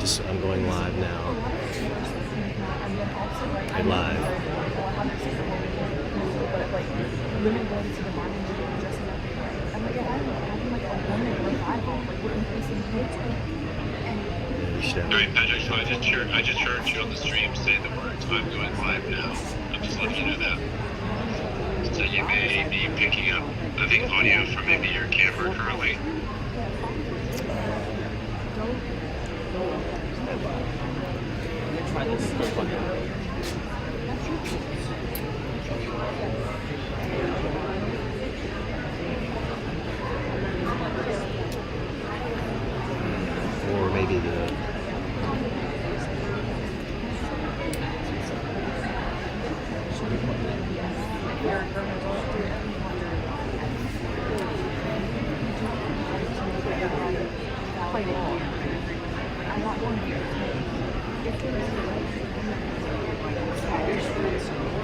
I'm going live now. Hey, live. Alright, Patrick, so I just heard you on the stream say the words, I'm going live now. I'm just letting you know that. So you may be picking up, I think, audio from maybe your camera currently. Try this. Or maybe the...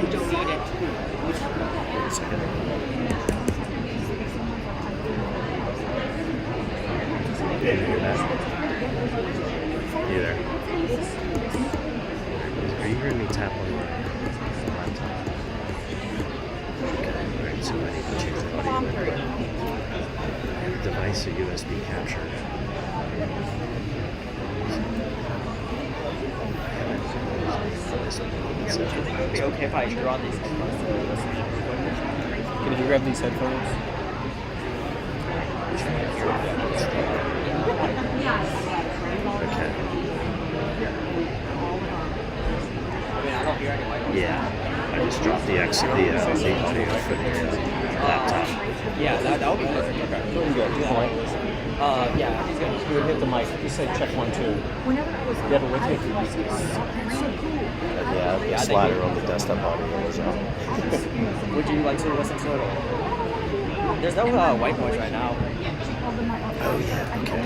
You don't need it. Hey, you hear that? Hey there. Are you hearing me tap on my laptop? Okay, alright, so I need to change the audio. Device or USB capture. Is it okay if I draw these headphones? Can you grab these headphones? Okay. I mean, I don't hear any white noise. Yeah, I just dropped the audio for the laptop. Yeah, that would be perfect. Okay. Pretty good. Yeah, he's going to hit the mic. He said check 1, 2. You have it with you? Yeah, the slider on the desktop audio was out. Would you like to listen to it? There's no white noise right now. Oh yeah, okay.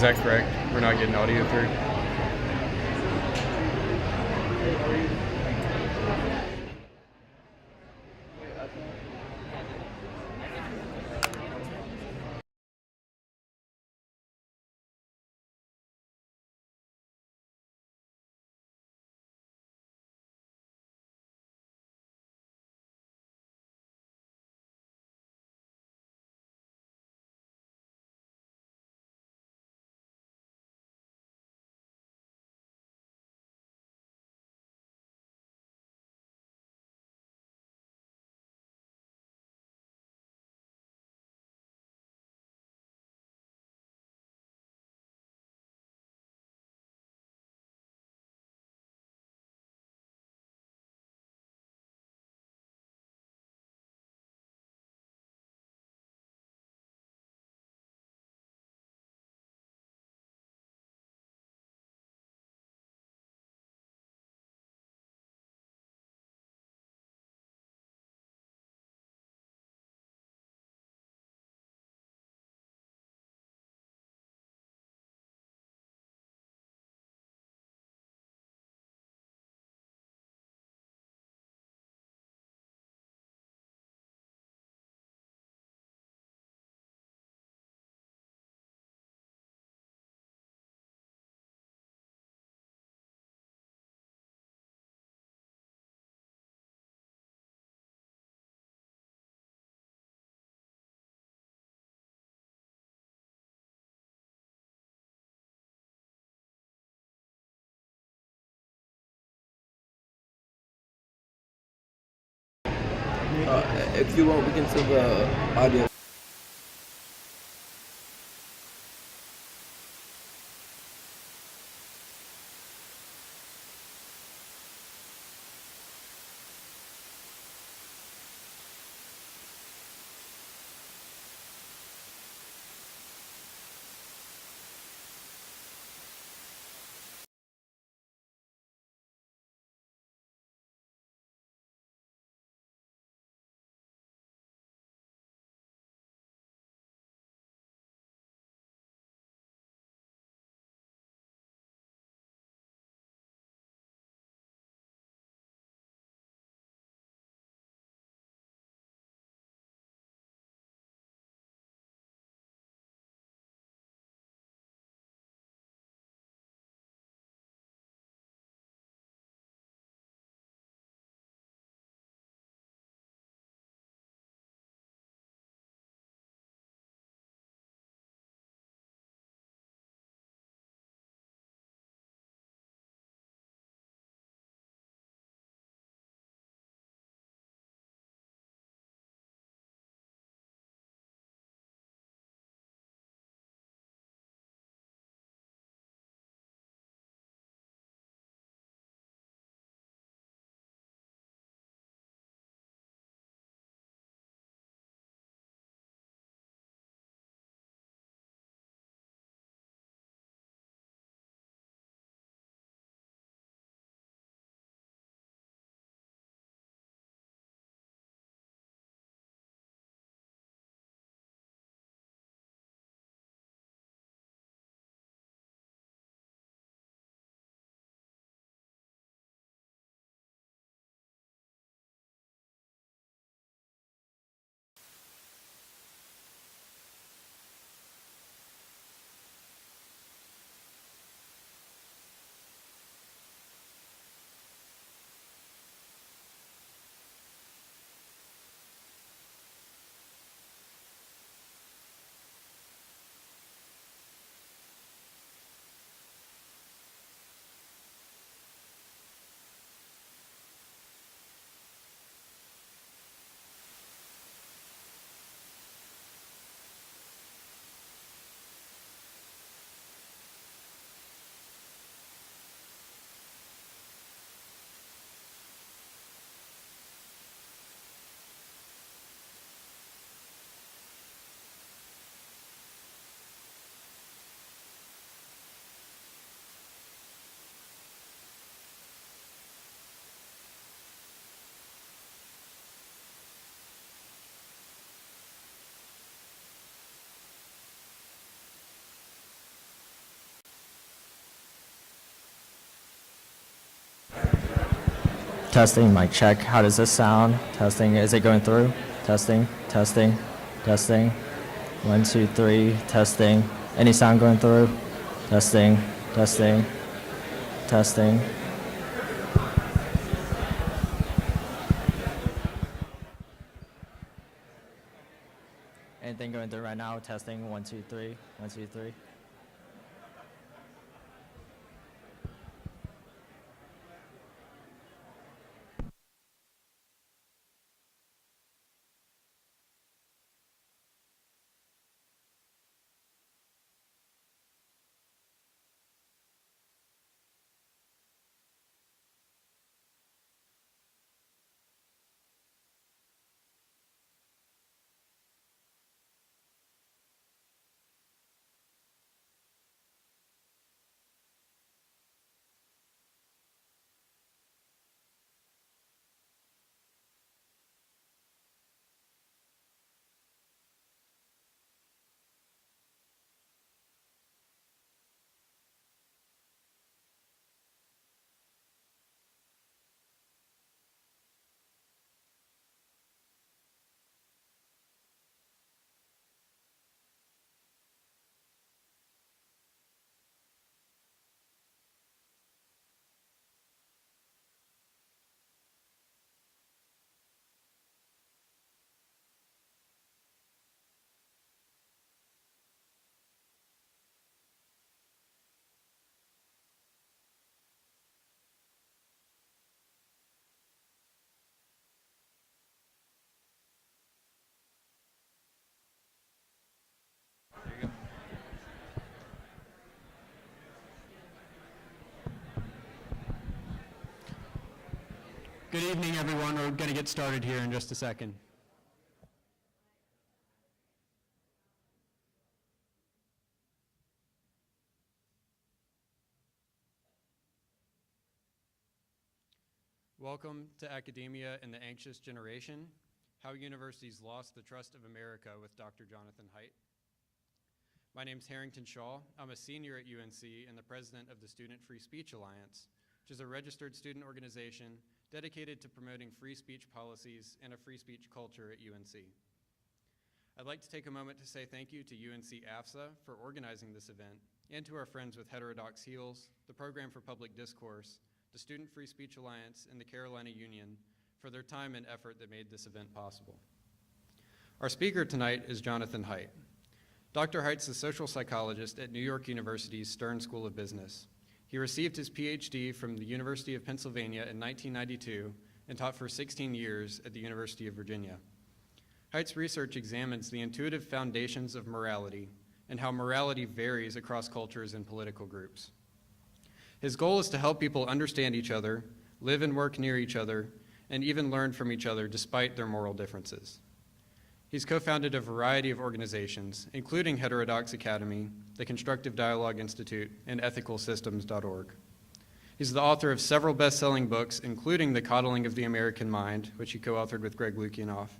that correct? We're not getting audio through? If you want, we can send the audio. Testing, mic check. How does this sound? Testing, is it going through? Testing, testing, testing. 1, 2, 3, testing. Any sound going through? Testing, testing, testing. Anything going through right now? Testing, 1, 2, 3, 1, 2, 3. Good evening, everyone. We're going to get started here in just a second. Welcome to Academia and the Anxious Generation, How Universities Lost the Trust of America with Dr. Jonathan Haidt. My name's Harrington Shaw. I'm a senior at UNC and the president of the Student Free Speech Alliance, which is a registered student organization dedicated to promoting free speech policies and a free speech culture at UNC. I'd like to take a moment to say thank you to UNC AFSA for organizing this event, and to our friends with Heterodox Heels, the Program for Public Discourse, the Student Free Speech Alliance, and the Carolina Union for their time and effort that made this event possible. Our speaker tonight is Jonathan Haidt. Dr. Haidt's a social psychologist at New York University's Stern School of Business. He received his PhD from the University of Pennsylvania in 1992 and taught for 16 years at the University of Virginia. Haidt's research examines the intuitive foundations of morality and how morality varies across cultures and political groups. His goal is to help people understand each other, live and work near each other, and even learn from each other despite their moral differences. He's co-founded a variety of organizations, including Heterodox Academy, the Constructive Dialogue Institute, and ethicalsystems.org. He's the author of several best-selling books, including The Coddling of the American Mind, which he co-authored with Greg Lukianoff.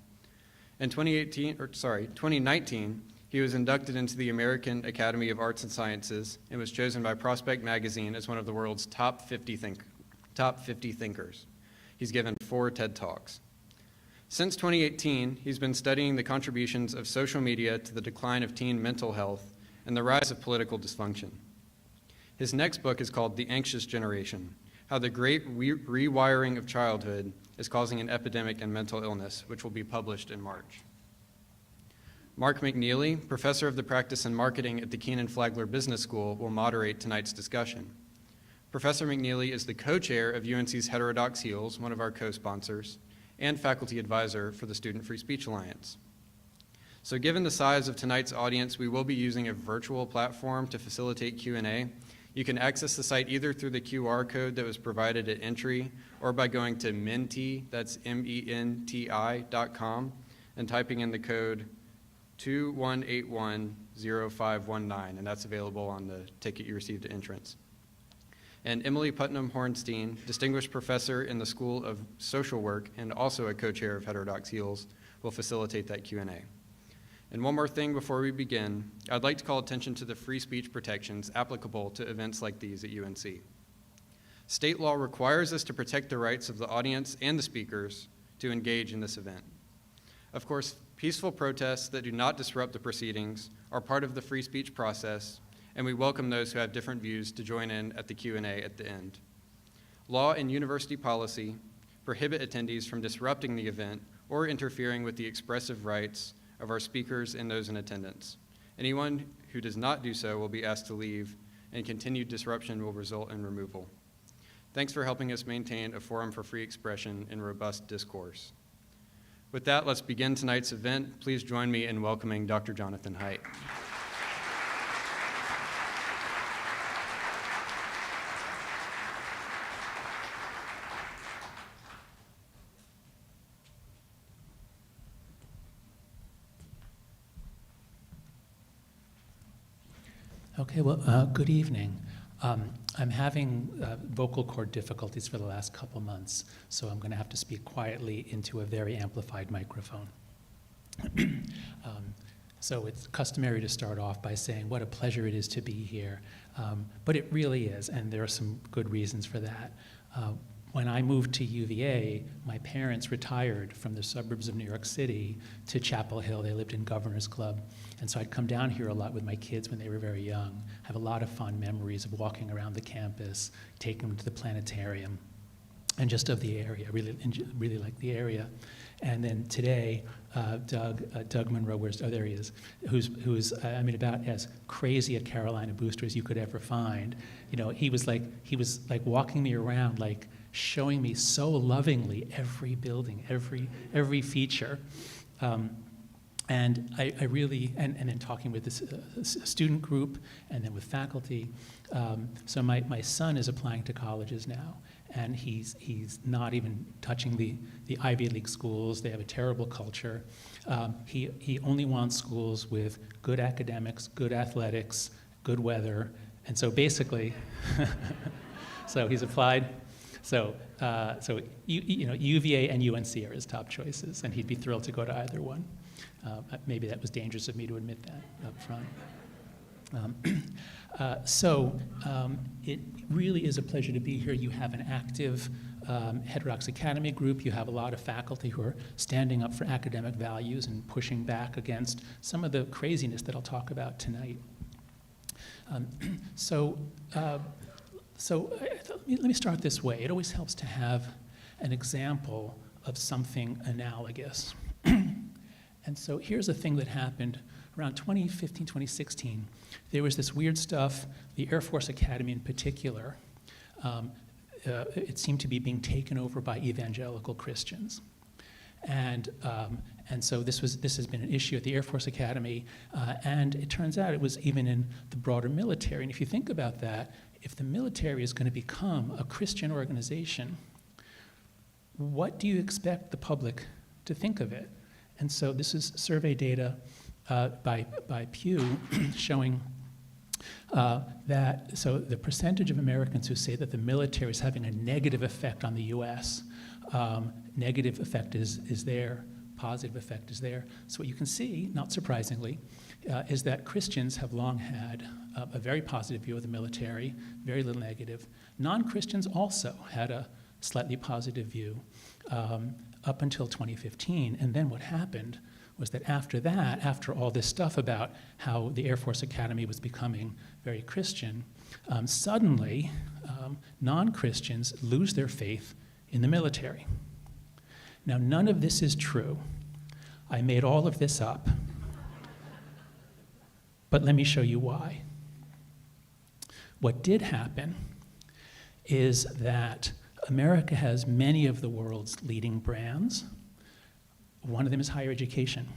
In 2019, he was inducted into the American Academy of Arts and Sciences and was chosen by Prospect Magazine as one of the world's top 50 thinkers. He's given 4 TED Talks. Since 2018, he's been studying the contributions of social media to the decline of teen mental health and the rise of political dysfunction. His next book is called The Anxious Generation, How the Great Rewiring of Childhood is Causing an Epidemic in Mental Illness, which will be published in March. Mark McNeely, professor of the practice in marketing at the Keenan-Flagler Business School, will moderate tonight's discussion. Professor McNeely is the co-chair of UNC's Heterodox Heels, one of our co-sponsors, and faculty advisor for the Student Free Speech Alliance. So given the size of tonight's audience, we will be using a virtual platform to facilitate Q&A. You can access the site either through the QR code that was provided at entry or by going to menti, that's menti.com, and typing in the code 21810519, and that's available on the ticket you received at entrance. And Emily Putnam-Hornstein, distinguished professor in the School of Social Work and also a co-chair of Heterodox Heels, will facilitate that Q&A. And one more thing before we begin, I'd like to call attention to the free speech protections applicable to events like these at UNC. State law requires us to protect the rights of the audience and the speakers to engage in this event. Of course, peaceful protests that do not disrupt the proceedings are part of the free speech process, and we welcome those who have different views to join in at the Q&A at the end. Law and university policy prohibit attendees from disrupting the event or interfering with the expressive rights of our speakers and those in attendance. Anyone who does not do so will be asked to leave, and continued disruption will result in removal. Thanks for helping us maintain a forum for free expression and robust discourse. With that, let's begin tonight's event. Please join me in welcoming Dr. Jonathan Haidt. Okay, well, good evening. I'm having vocal cord difficulties for the last couple months, so I'm going to have to speak quietly into a very amplified microphone. So it's customary to start off by saying what a pleasure it is to be here, but it really is, and there are some good reasons for that. When I moved to UVA, my parents retired from the suburbs of New York City to Chapel Hill. They lived in Governor's Club. And so I'd come down here a lot with my kids when they were very young. I have a lot of fond memories of walking around the campus, taking them to the planetarium, and just of the area. Really like the area. And then today, Doug Monroe, there he is, who's about as crazy a Carolina booster as you could ever find. You know, he was like walking me around, like showing me so lovingly every building, every feature. And I really, and then talking with this student group and then with faculty. So my son is applying to colleges now, and he's not even touching the Ivy League schools. They have a terrible culture. He only wants schools with good academics, good athletics, good weather. And so basically, so he's applied. So UVA and UNC are his top choices, and he'd be thrilled to go to either one. Maybe that was dangerous of me to admit that up front. It really is a pleasure to be here. You have an active Heterodox Academy group. You have a lot of faculty who are standing up for academic values and pushing back against some of the craziness that I'll talk about tonight. Let me start this way. It always helps to have an example of something analogous. And so here's a thing that happened around 2015, 2016. There was this weird stuff, the Air Force Academy in particular, it seemed to be being taken over by evangelical Christians. And so this has been an issue at the Air Force Academy, and it turns out it was even in the broader military. And if you think about that, if the military is going to become a Christian organization, what do you expect the public to think of it? And so this is survey data by Pew showing that, so the percentage of Americans who say that the military is having a negative effect on the US, negative effect is there, positive effect is there. So what you can see, not surprisingly, is that Christians have long had a very positive view of the military, very little negative. Non-Christians also had a slightly positive view up until 2015. And then what happened was that after all this stuff about how the Air Force Academy was becoming very Christian, suddenly non-Christians lose their faith in the military. Now, none of this is true. I made all of this up. But let me show you why. What did happen is that America has many of the world's leading brands. One of them is higher education.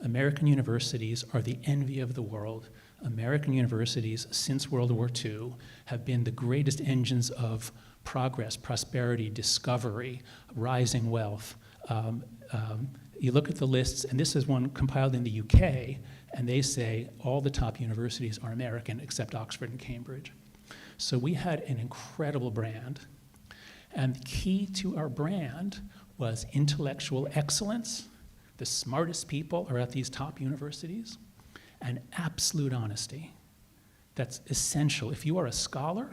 American universities are the envy of the world. American universities, since World War II, have been the greatest engines of progress, prosperity, discovery, rising wealth. You look at the lists, and this is one compiled in the UK, and they say all the top universities are American except Oxford and Cambridge. So we had an incredible brand. And the key to our brand was intellectual excellence. The smartest people are at these top universities, and absolute honesty. That's essential. If you are a scholar,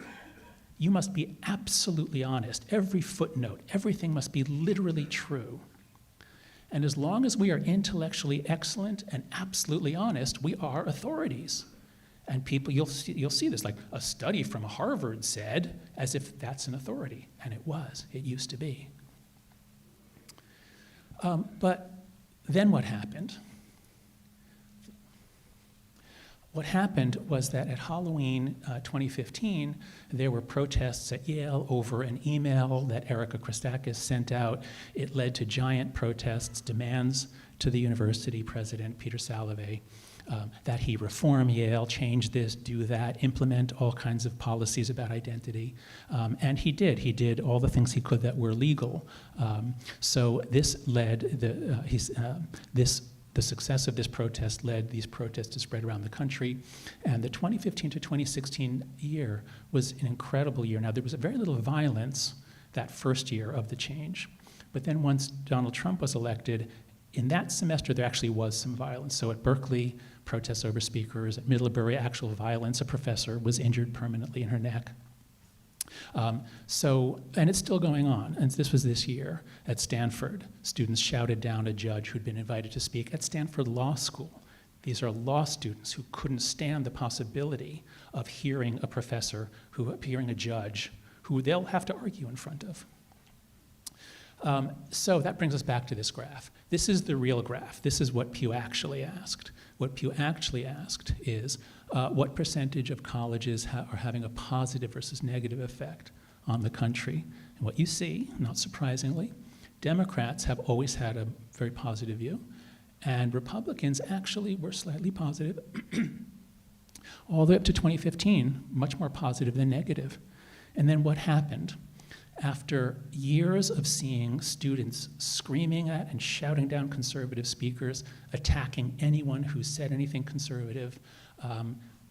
You must be absolutely honest. Every footnote, everything must be literally true. And as long as we are intellectually excellent and absolutely honest, we are authorities. And people, you'll see this, like a study from Harvard said, as if that's an authority. And it was, it used to be. But then what happened? What happened was that at Halloween 2015, there were protests at Yale over an email that Erica Christakis sent out. It led to giant protests, demands to the university president, Peter Salovey, that he reform Yale, change this, do that, implement all kinds of policies about identity. And he did. He did all the things he could that were legal. So this led, the success of this protest led these protests to spread around the country. And the 2015 to 2016 year was an incredible year. Now, there was very little violence that first year of the change. But then once Donald Trump was elected, in that semester, there actually was some violence. So at Berkeley, protests over speakers. At Middlebury, actual violence. A professor was injured permanently in her neck. And it's still going on. And this was this year. At Stanford, students shouted down a judge who'd been invited to speak. At Stanford Law School, these are law students who couldn't stand the possibility of hearing a professor, hearing a judge, who they'll have to argue in front of. So that brings us back to this graph. This is the real graph. This is what Pew actually asked. What Pew actually asked is what percentage of colleges are having a positive versus negative effect on the country. And what you see, not surprisingly, Democrats have always had a very positive view, and Republicans actually were slightly positive, all the way up to 2015, much more positive than negative. And then what happened? After years of seeing students screaming at and shouting down conservative speakers, attacking anyone who said anything conservative,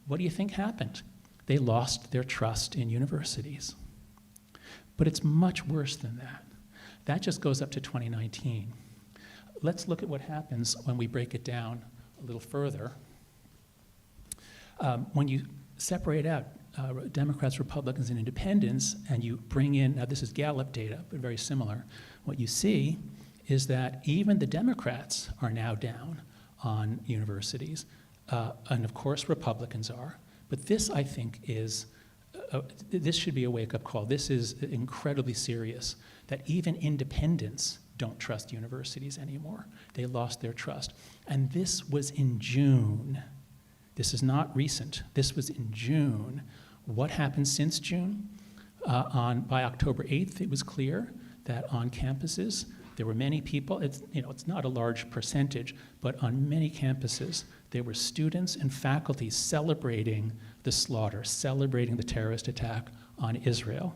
what do you think happened? They lost their trust in universities. But it's much worse than that. That just goes up to 2019. Let's look at what happens when we break it down a little further. When you separate out Democrats, Republicans, and independents, and you bring in, now this is Gallup data, but very similar, what you see is that even the Democrats are now down on universities, and of course Republicans are, but this, I think, is, this should be a wake-up call. This is incredibly serious, that even independents don't trust universities anymore. They lost their trust. And this was in June. This is not recent. This was in June. What happened since June? By October 8th, it was clear that on campuses, there were many people, it's not a large percentage, but on many campuses, there were students and faculty celebrating the slaughter, celebrating the terrorist attack on Israel.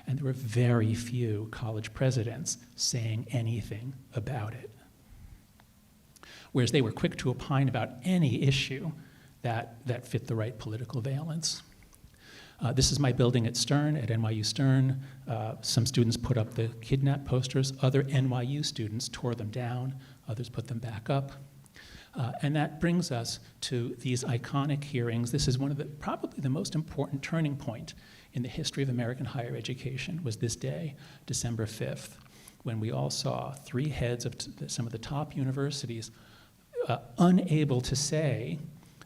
And there were very few college presidents saying anything about it. Whereas they were quick to opine about any issue that fit the right political valence. This is my building at Stern, at NYU Stern. Some students put up the kidnap posters. Other NYU students tore them down. Others put them back up. And that brings us to these iconic hearings. This is one of probably the most important turning point in the history of American higher education, was this day, December 5th, when we all saw three heads of some of the top universities unable to say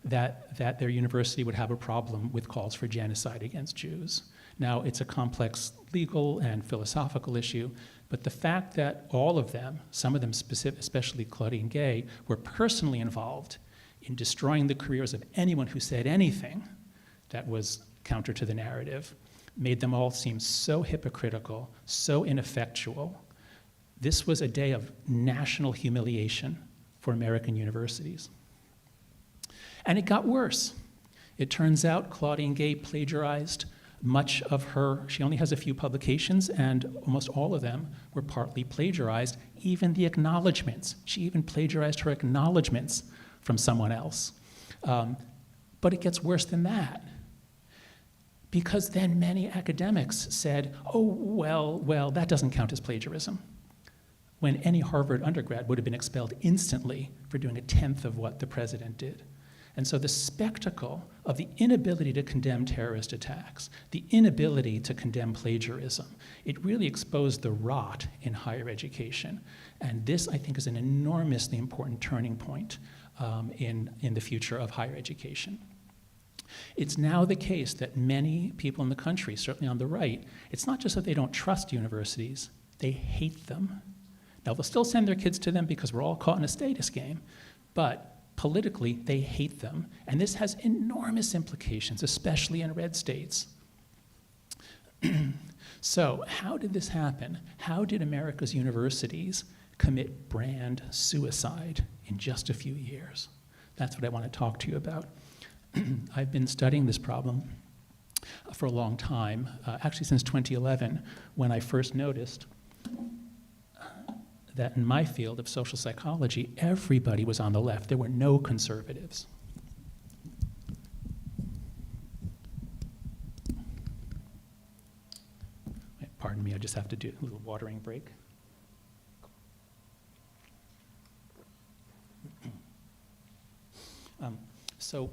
that their university would have a problem with calls for genocide against Jews. Now, it's a complex legal and philosophical issue, but the fact that all of them, some of them especially Claudine Gay, were personally involved in destroying the careers of anyone who said anything that was counter to the narrative, made them all seem so hypocritical, so ineffectual. This was a day of national humiliation for American universities. And it got worse. It turns out Claudine Gay plagiarized much of her, she only has a few publications, and almost all of them were partly plagiarized, even the acknowledgments. She even plagiarized her acknowledgments from someone else. But it gets worse than that. Because then many academics said, oh, well, that doesn't count as plagiarism. When any Harvard undergrad would have been expelled instantly for doing a tenth of what the president did. And so the spectacle of the inability to condemn terrorist attacks, the inability to condemn plagiarism, it really exposed the rot in higher education. And this, I think, is an enormously important turning point in the future of higher education. It's now the case that many people in the country, certainly on the right, it's not just that they don't trust universities, they hate them. Now, they'll still send their kids to them because we're all caught in a status game, but politically, they hate them. And this has enormous implications, especially in red states. So how did this happen? How did America's universities commit brand suicide in just a few years? That's what I want to talk to you about. I've been studying this problem for a long time, actually since 2011, when I first noticed that in my field of social psychology, everybody was on the left. There were no conservatives. Pardon me, I just have to do a little watering break. So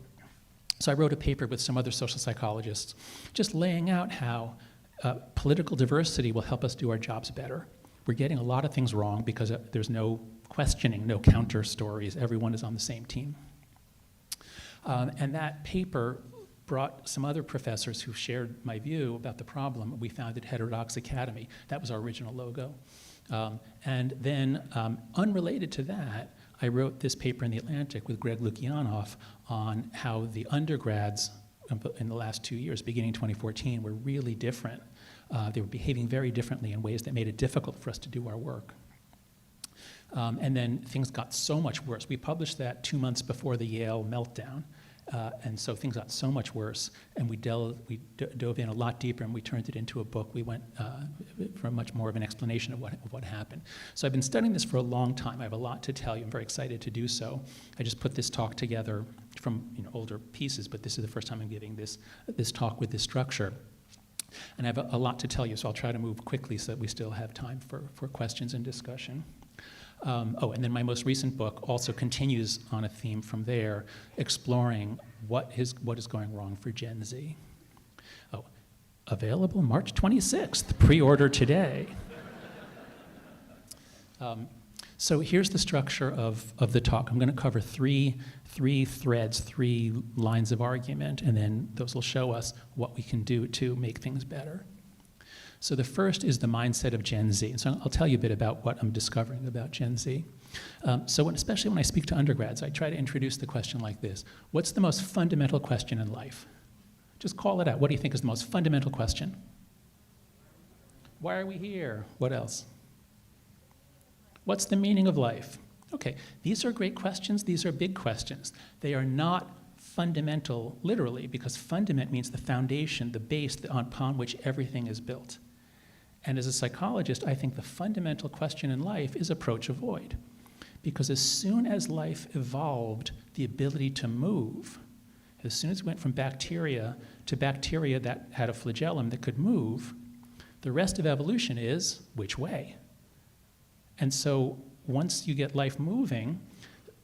I wrote a paper with some other social psychologists just laying out how political diversity will help us do our jobs better. We're getting a lot of things wrong because there's no questioning, no counter stories. Everyone is on the same team. And that paper brought some other professors who shared my view about the problem. We founded Heterodox Academy. That was our original logo. And then, unrelated to that, I wrote this paper in The Atlantic with Greg Lukianoff on how the undergrads in the last 2 years, beginning 2014, were really different. They were behaving very differently in ways that made it difficult for us to do our work. And then things got so much worse. We published that 2 months before the Yale meltdown. And so things got so much worse, and we dove in a lot deeper, and we turned it into a book. We went for much more of an explanation of what happened. So I've been studying this for a long time. I have a lot to tell you. I'm very excited to do so. I just put this talk together from older pieces, but this is the first time I'm giving this talk with this structure. And I have a lot to tell you, so I'll try to move quickly so that we still have time for questions and discussion. And then my most recent book also continues on a theme from there, exploring what is going wrong for Gen Z. Available March 26th, pre-order today. So here's the structure of the talk. I'm going to cover three threads, 3 lines of argument, and then those will show us what we can do to make things better. So the first is the mindset of Gen Z. And so I'll tell you a bit about what I'm discovering about Gen Z. Especially when I speak to undergrads, I try to introduce the question like this. What's the most fundamental question in life? Just call it out. What do you think is the most fundamental question? Why are we here? What else? What's the meaning of life? Okay, these are great questions. These are big questions. They are not fundamental literally, because fundament means the foundation, the base upon which everything is built. And as a psychologist, I think the fundamental question in life is approach avoid. Because as soon as life evolved the ability to move, as soon as it went from bacteria to bacteria that had a flagellum that could move, the rest of evolution is which way? And so once you get life moving,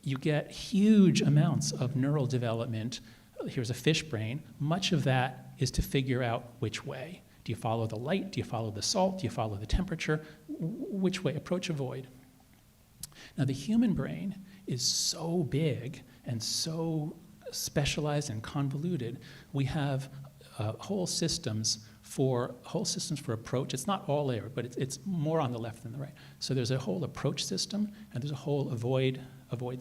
you get huge amounts of neural development. Here's a fish brain. Much of that is to figure out which way. Do you follow the light? Do you follow the salt? Do you follow the temperature? Which way? Approach avoid. Now, the human brain is so big and so specialized and convoluted. We have whole systems for approach. It's not all there, but it's more on the left than the right. So there's a whole approach system, and there's a whole avoid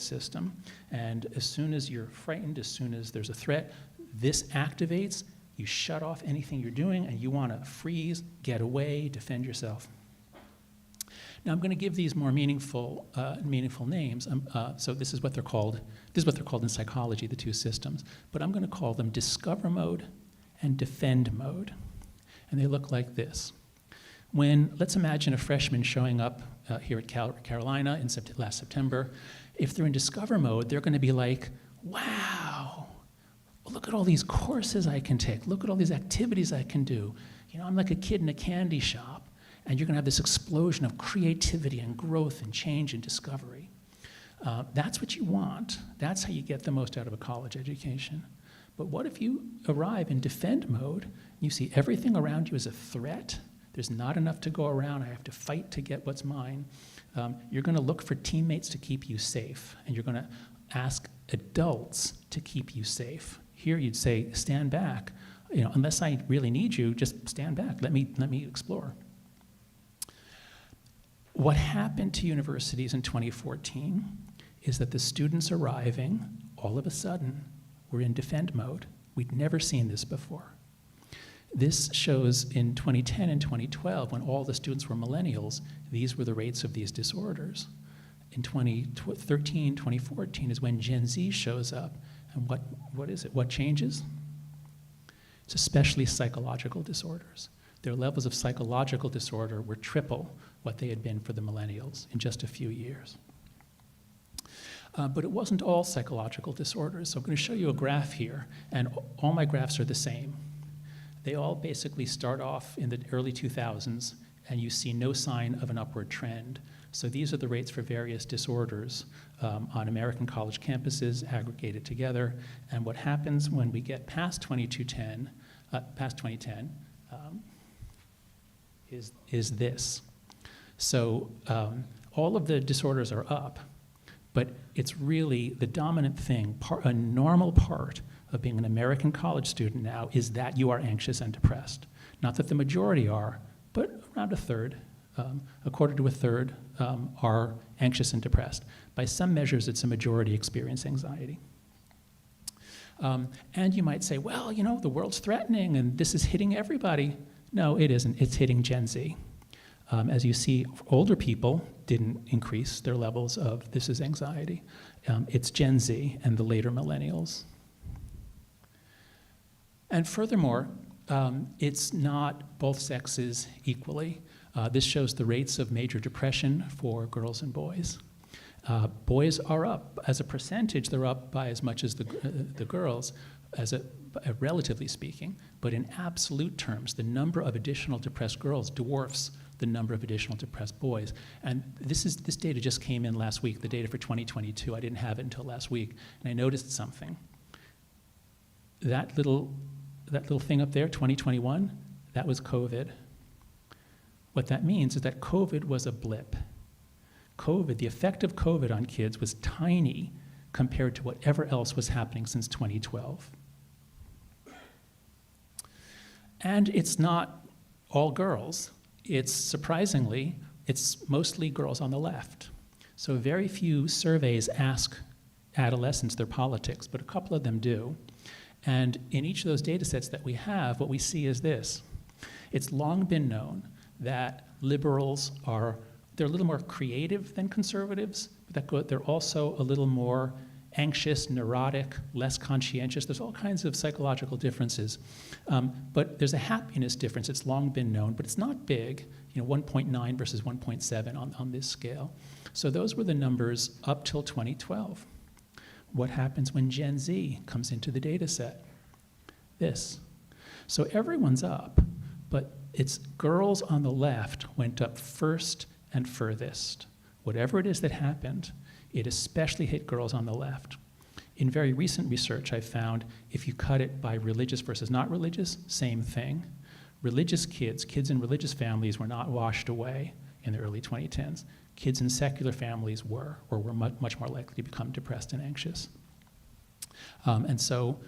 system. And as soon as you're frightened, as soon as there's a threat, this activates. You shut off anything you're doing, and you want to freeze, get away, defend yourself. Now I'm going to give these more meaningful names. So this is what they're called. This is what they're called in psychology, the 2 systems. But I'm going to call them discover mode and defend mode. And they look like this. Let's imagine a freshman showing up here at Carolina in last September. If they're in discover mode, they're going to be like, wow, look at all these courses I can take. Look at all these activities I can do. I'm like a kid in a candy shop, and you're going to have this explosion of creativity and growth and change and discovery. That's what you want. That's how you get the most out of a college education. But what if you arrive in defend mode, you see everything around you as a threat, there's not enough to go around, I have to fight to get what's mine. You're gonna look for teammates to keep you safe, and you're gonna ask adults to keep you safe. Here you'd say, stand back. Unless I really need you, just stand back, let me explore. What happened to universities in 2014 is that the students arriving, all of a sudden, were in defend mode. We'd never seen this before. This shows in 2010 and 2012, when all the students were millennials, these were the rates of these disorders. In 2013, 2014 is when Gen Z shows up. And what is it? What changes? It's especially psychological disorders. Their levels of psychological disorder were triple what they had been for the millennials in just a few years. But it wasn't all psychological disorders. So I'm going to show you a graph here, and all my graphs are the same. They all basically start off in the early 2000s, and you see no sign of an upward trend. So these are the rates for various disorders on American college campuses aggregated together. And what happens when we get past 2010 is this. So all of the disorders are up, but it's really the dominant thing, a normal part of being an American college student now is that you are anxious and depressed. Not that the majority are, but around a third, a quarter to a third are anxious and depressed. By some measures, it's a majority experience anxiety. And you might say, well, the world's threatening and this is hitting everybody. No, it isn't. It's hitting Gen Z. As you see, older people didn't increase their levels of this is anxiety. It's Gen Z and the later millennials. And furthermore, it's not both sexes equally. This shows the rates of major depression for girls and boys. Boys are up. As a percentage, they're up by as much as the girls, relatively speaking. But in absolute terms, the number of additional depressed girls dwarfs the number of additional depressed boys. And this data just came in last week, the data for 2022. I didn't have it until last week. And I noticed something. That little thing up there, 2021, that was COVID. What that means is that COVID was a blip. The effect of COVID on kids was tiny compared to whatever else was happening since 2012. And it's not all girls. Surprisingly, it's mostly girls on the left. So very few surveys ask adolescents their politics, but a couple of them do. And in each of those data sets that we have, what we see is this. It's long been known that liberals they're a little more creative than conservatives, but they're also a little more anxious, neurotic, less conscientious. There's all kinds of psychological differences. But there's a happiness difference. It's long been known, but it's not big, 1.9 versus 1.7 on this scale. So those were the numbers up till 2012. What happens when Gen Z comes into the data set? This. So everyone's up, but it's girls on the left went up first and furthest. Whatever it is that happened, it especially hit girls on the left. In very recent research, I found if you cut it by religious versus not religious, same thing. Religious kids in religious families were not washed away in the early 2010s. Kids in secular families were much more likely to become depressed and anxious. And so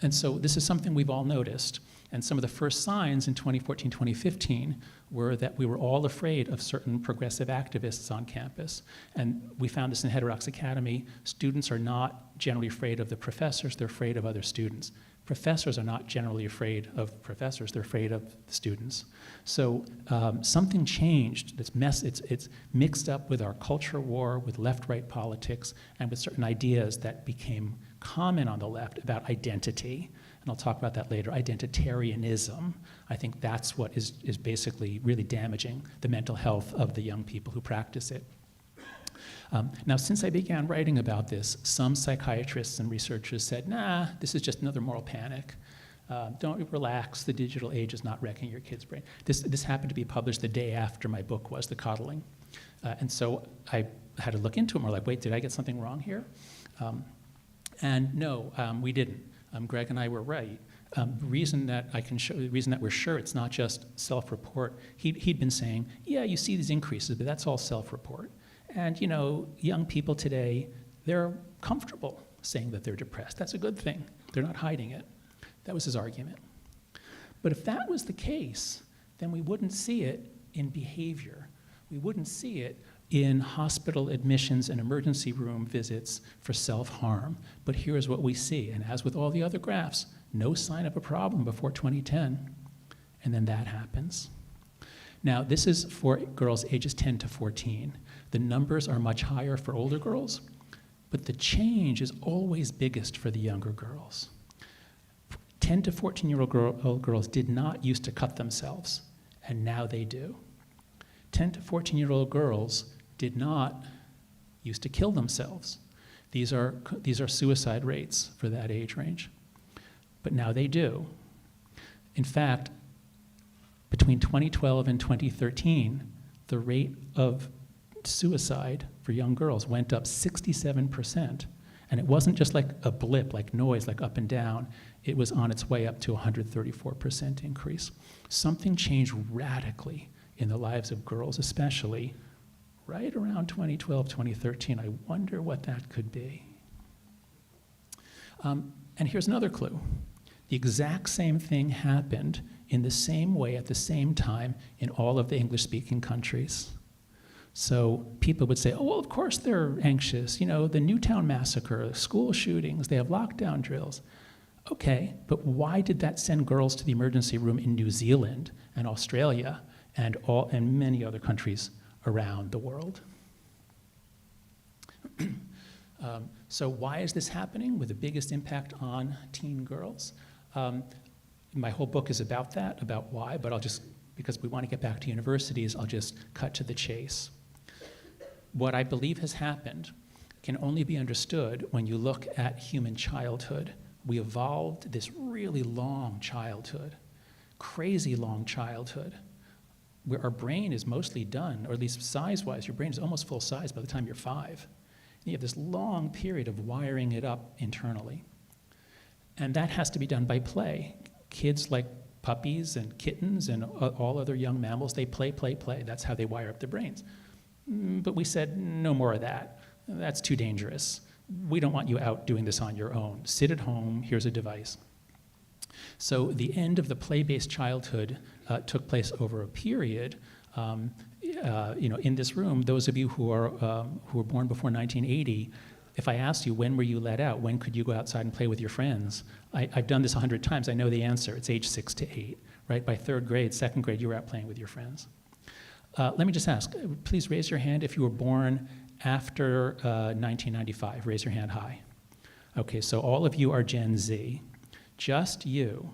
this is something we've all noticed. And some of the first signs in 2014, 2015 were that we were all afraid of certain progressive activists on campus. And we found this in Heterodox Academy. Students are not generally afraid of the professors, they're afraid of other students. Professors are not generally afraid of professors, they're afraid of the students. So something changed. It's mixed up with our culture war, with left-right politics, and with certain ideas that became common on the left about identity. And I'll talk about that later, identitarianism. I think that's what is basically really damaging the mental health of the young people who practice it. Now, since I began writing about this, some psychiatrists and researchers said, nah, this is just another moral panic. Don't relax, the digital age is not wrecking your kid's brain. This happened to be published the day after my book was, The Coddling. And so I had to look into them. We're like, wait, did I get something wrong here? And no, we didn't. Greg and I were right. The reason that we're sure it's not just self-report, he'd been saying, yeah, you see these increases, but that's all self-report. And young people today, they're comfortable saying that they're depressed. That's a good thing. They're not hiding it. That was his argument. But if that was the case, then we wouldn't see it in behavior. We wouldn't see it in hospital admissions and emergency room visits for self-harm. But here's what we see, and as with all the other graphs, no sign of a problem before 2010, and then that happens. Now, this is for girls ages 10 to 14. The numbers are much higher for older girls, but the change is always biggest for the younger girls. 10 to 14-year-old girls did not used to cut themselves, and now they do. 10 to 14-year-old girls did not used to kill themselves. These are suicide rates for that age range, but now they do. In fact, between 2012 and 2013, the rate of suicide for young girls went up 67%. And it wasn't just like a blip, like noise, like up and down. It was on its way up to 134% increase. Something changed radically in the lives of girls, especially right around 2012, 2013. I wonder what that could be. And here's another clue. The exact same thing happened in the same way at the same time in all of the English-speaking countries. So people would say, oh, well, of course they're anxious. The Newtown massacre, school shootings, they have lockdown drills. Okay, but why did that send girls to the emergency room in New Zealand and Australia and many other countries around the world? So why is this happening with the biggest impact on teen girls? My whole book is about that, about why, but because we want to get back to universities, I'll just cut to the chase. What I believe has happened can only be understood when you look at human childhood. We evolved this really long childhood, crazy long childhood, where our brain is mostly done, or at least size-wise, your brain is almost full size by the time you're 5. You have this long period of wiring it up internally. And that has to be done by play. Kids, like puppies and kittens and all other young mammals, they play, play, play. That's how they wire up their brains. But we said, no more of that. That's too dangerous. We don't want you out doing this on your own. Sit at home, here's a device. So the end of the play-based childhood took place over a period. In this room, those of you who were born before 1980, if I asked you, when were you let out? When could you go outside and play with your friends? I've done this 100 times. I know the answer. It's age 6 to 8, right? By 3rd grade, 2nd grade, you were out playing with your friends. Let me just ask, please raise your hand if you were born after 1995. Raise your hand high. Okay, so all of you are Gen Z. Just you.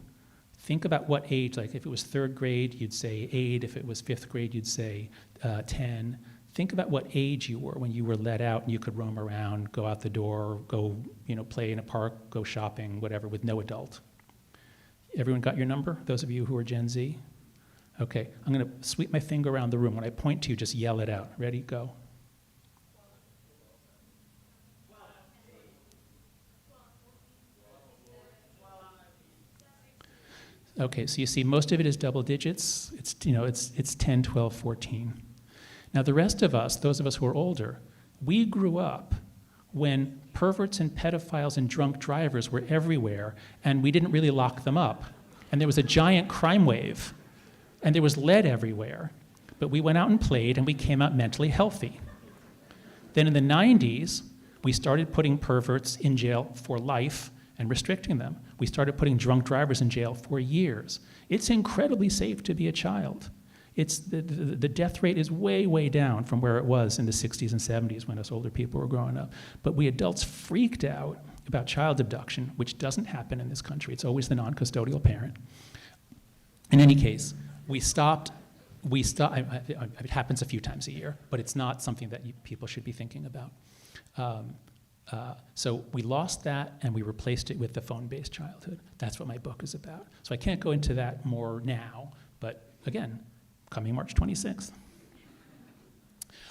Think about what age, like if it was 3rd grade, you'd say 8. If it was 5th grade, you'd say 10. Think about what age you were when you were let out and you could roam around, go out the door, go play in a park, go shopping, whatever, with no adult. Everyone got your number, those of you who are Gen Z? Okay, I'm going to sweep my finger around the room. When I point to you, just yell it out. Ready? Go. Okay, so you see most of it is double digits. It's 10, 12, 14. Now the rest of us, those of us who are older, we grew up when perverts and pedophiles and drunk drivers were everywhere, and we didn't really lock them up. And there was a giant crime wave, and there was lead everywhere. But we went out and played, and we came out mentally healthy. Then in the 90s, we started putting perverts in jail for life and restricting them. We started putting drunk drivers in jail for years. It's incredibly safe to be a child. The death rate is way, way down from where it was in the 60s and 70s when us older people were growing up. But we adults freaked out about child abduction, which doesn't happen in this country. It's always the non-custodial parent. In any case, we stopped. It happens a few times a year, but it's not something that people should be thinking about. So we lost that, and we replaced it with the phone-based childhood. That's what my book is about. So I can't go into that more now, but again, coming March 26th.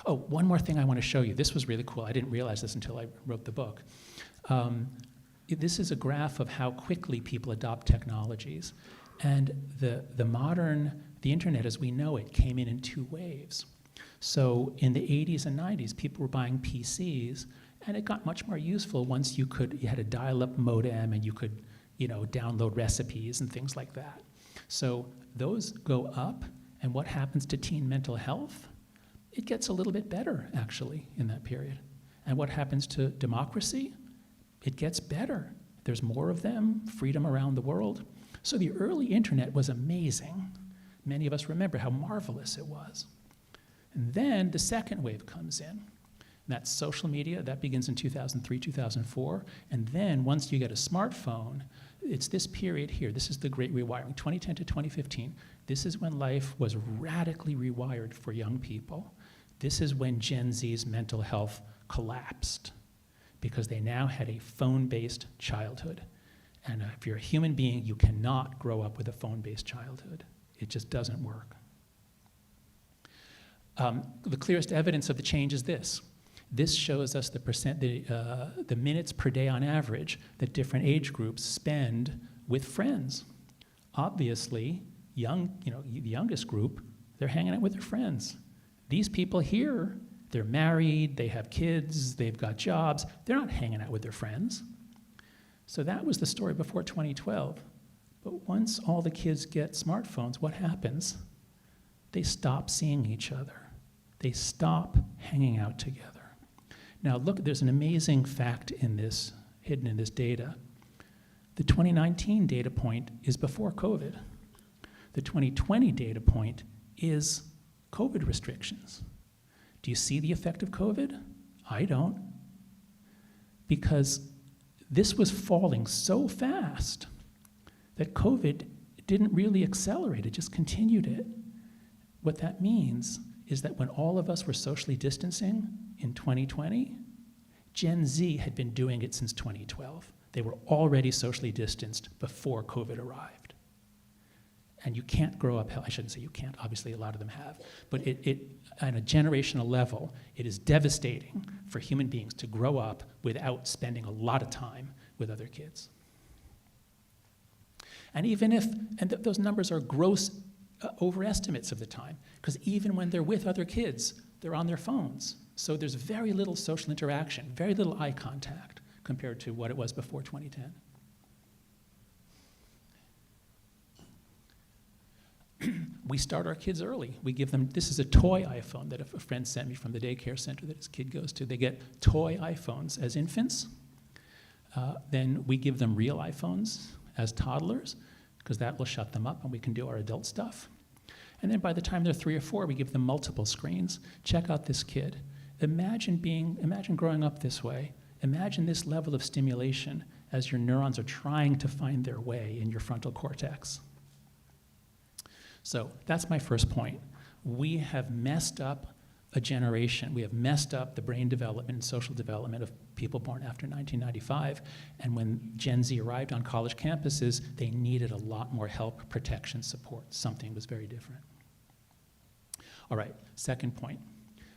Oh, one more thing I want to show you. This was really cool. I didn't realize this until I wrote the book. This is a graph of how quickly people adopt technologies. And the internet as we know it came in 2 waves. So in the 80s and 90s, people were buying PCs, and it got much more useful once you had a dial-up modem and you could, download recipes and things like that. So those go up, and what happens to teen mental health? It gets a little bit better, actually, in that period. And what happens to democracy? It gets better. There's more of them, freedom around the world. So the early internet was amazing. Many of us remember how marvelous it was. And then the second wave comes in. And that's social media. That begins in 2003, 2004. And then once you get a smartphone, it's this period here. This is the Great Rewiring, 2010 to 2015. This is when life was radically rewired for young people. This is when Gen Z's mental health collapsed because they now had a phone-based childhood. And if you're a human being, you cannot grow up with a phone-based childhood. It just doesn't work. The clearest evidence of the change is this. This shows us the minutes per day on average that different age groups spend with friends. Obviously, the youngest group, they're hanging out with their friends. These people here, they're married, they have kids, they've got jobs. They're not hanging out with their friends. So that was the story before 2012. But once all the kids get smartphones, what happens? They stop seeing each other. They stop hanging out together. Now look, there's an amazing fact in this, hidden in this data. The 2019 data point is before COVID. The 2020 data point is COVID restrictions. Do you see the effect of COVID? I don't. Because this was falling so fast that COVID didn't really accelerate, it just continued it. What that means is that when all of us were socially distancing in 2020, Gen Z had been doing it since 2012. They were already socially distanced before COVID arrived. And you can't grow up, I shouldn't say you can't, obviously a lot of them have, but on a generational level, it is devastating for human beings to grow up without spending a lot of time with other kids. And even if, those numbers are gross overestimates of the time, because even when they're with other kids, they're on their phones. So there's very little social interaction, very little eye contact compared to what it was before 2010. We start our kids early. We give them, this is a toy iPhone that a friend sent me from the daycare center that his kid goes to. They get toy iPhones as infants. Then we give them real iPhones as toddlers, because that will shut them up and we can do our adult stuff. And then by the time they're 3 or 4, we give them multiple screens. Check out this kid. Imagine growing up this way. Imagine this level of stimulation as your neurons are trying to find their way in your frontal cortex. So that's my first point. We have messed up a generation. We have messed up the brain development and social development of people born after 1995. And when Gen Z arrived on college campuses, they needed a lot more help, protection, support. Something was very different. All right, second point,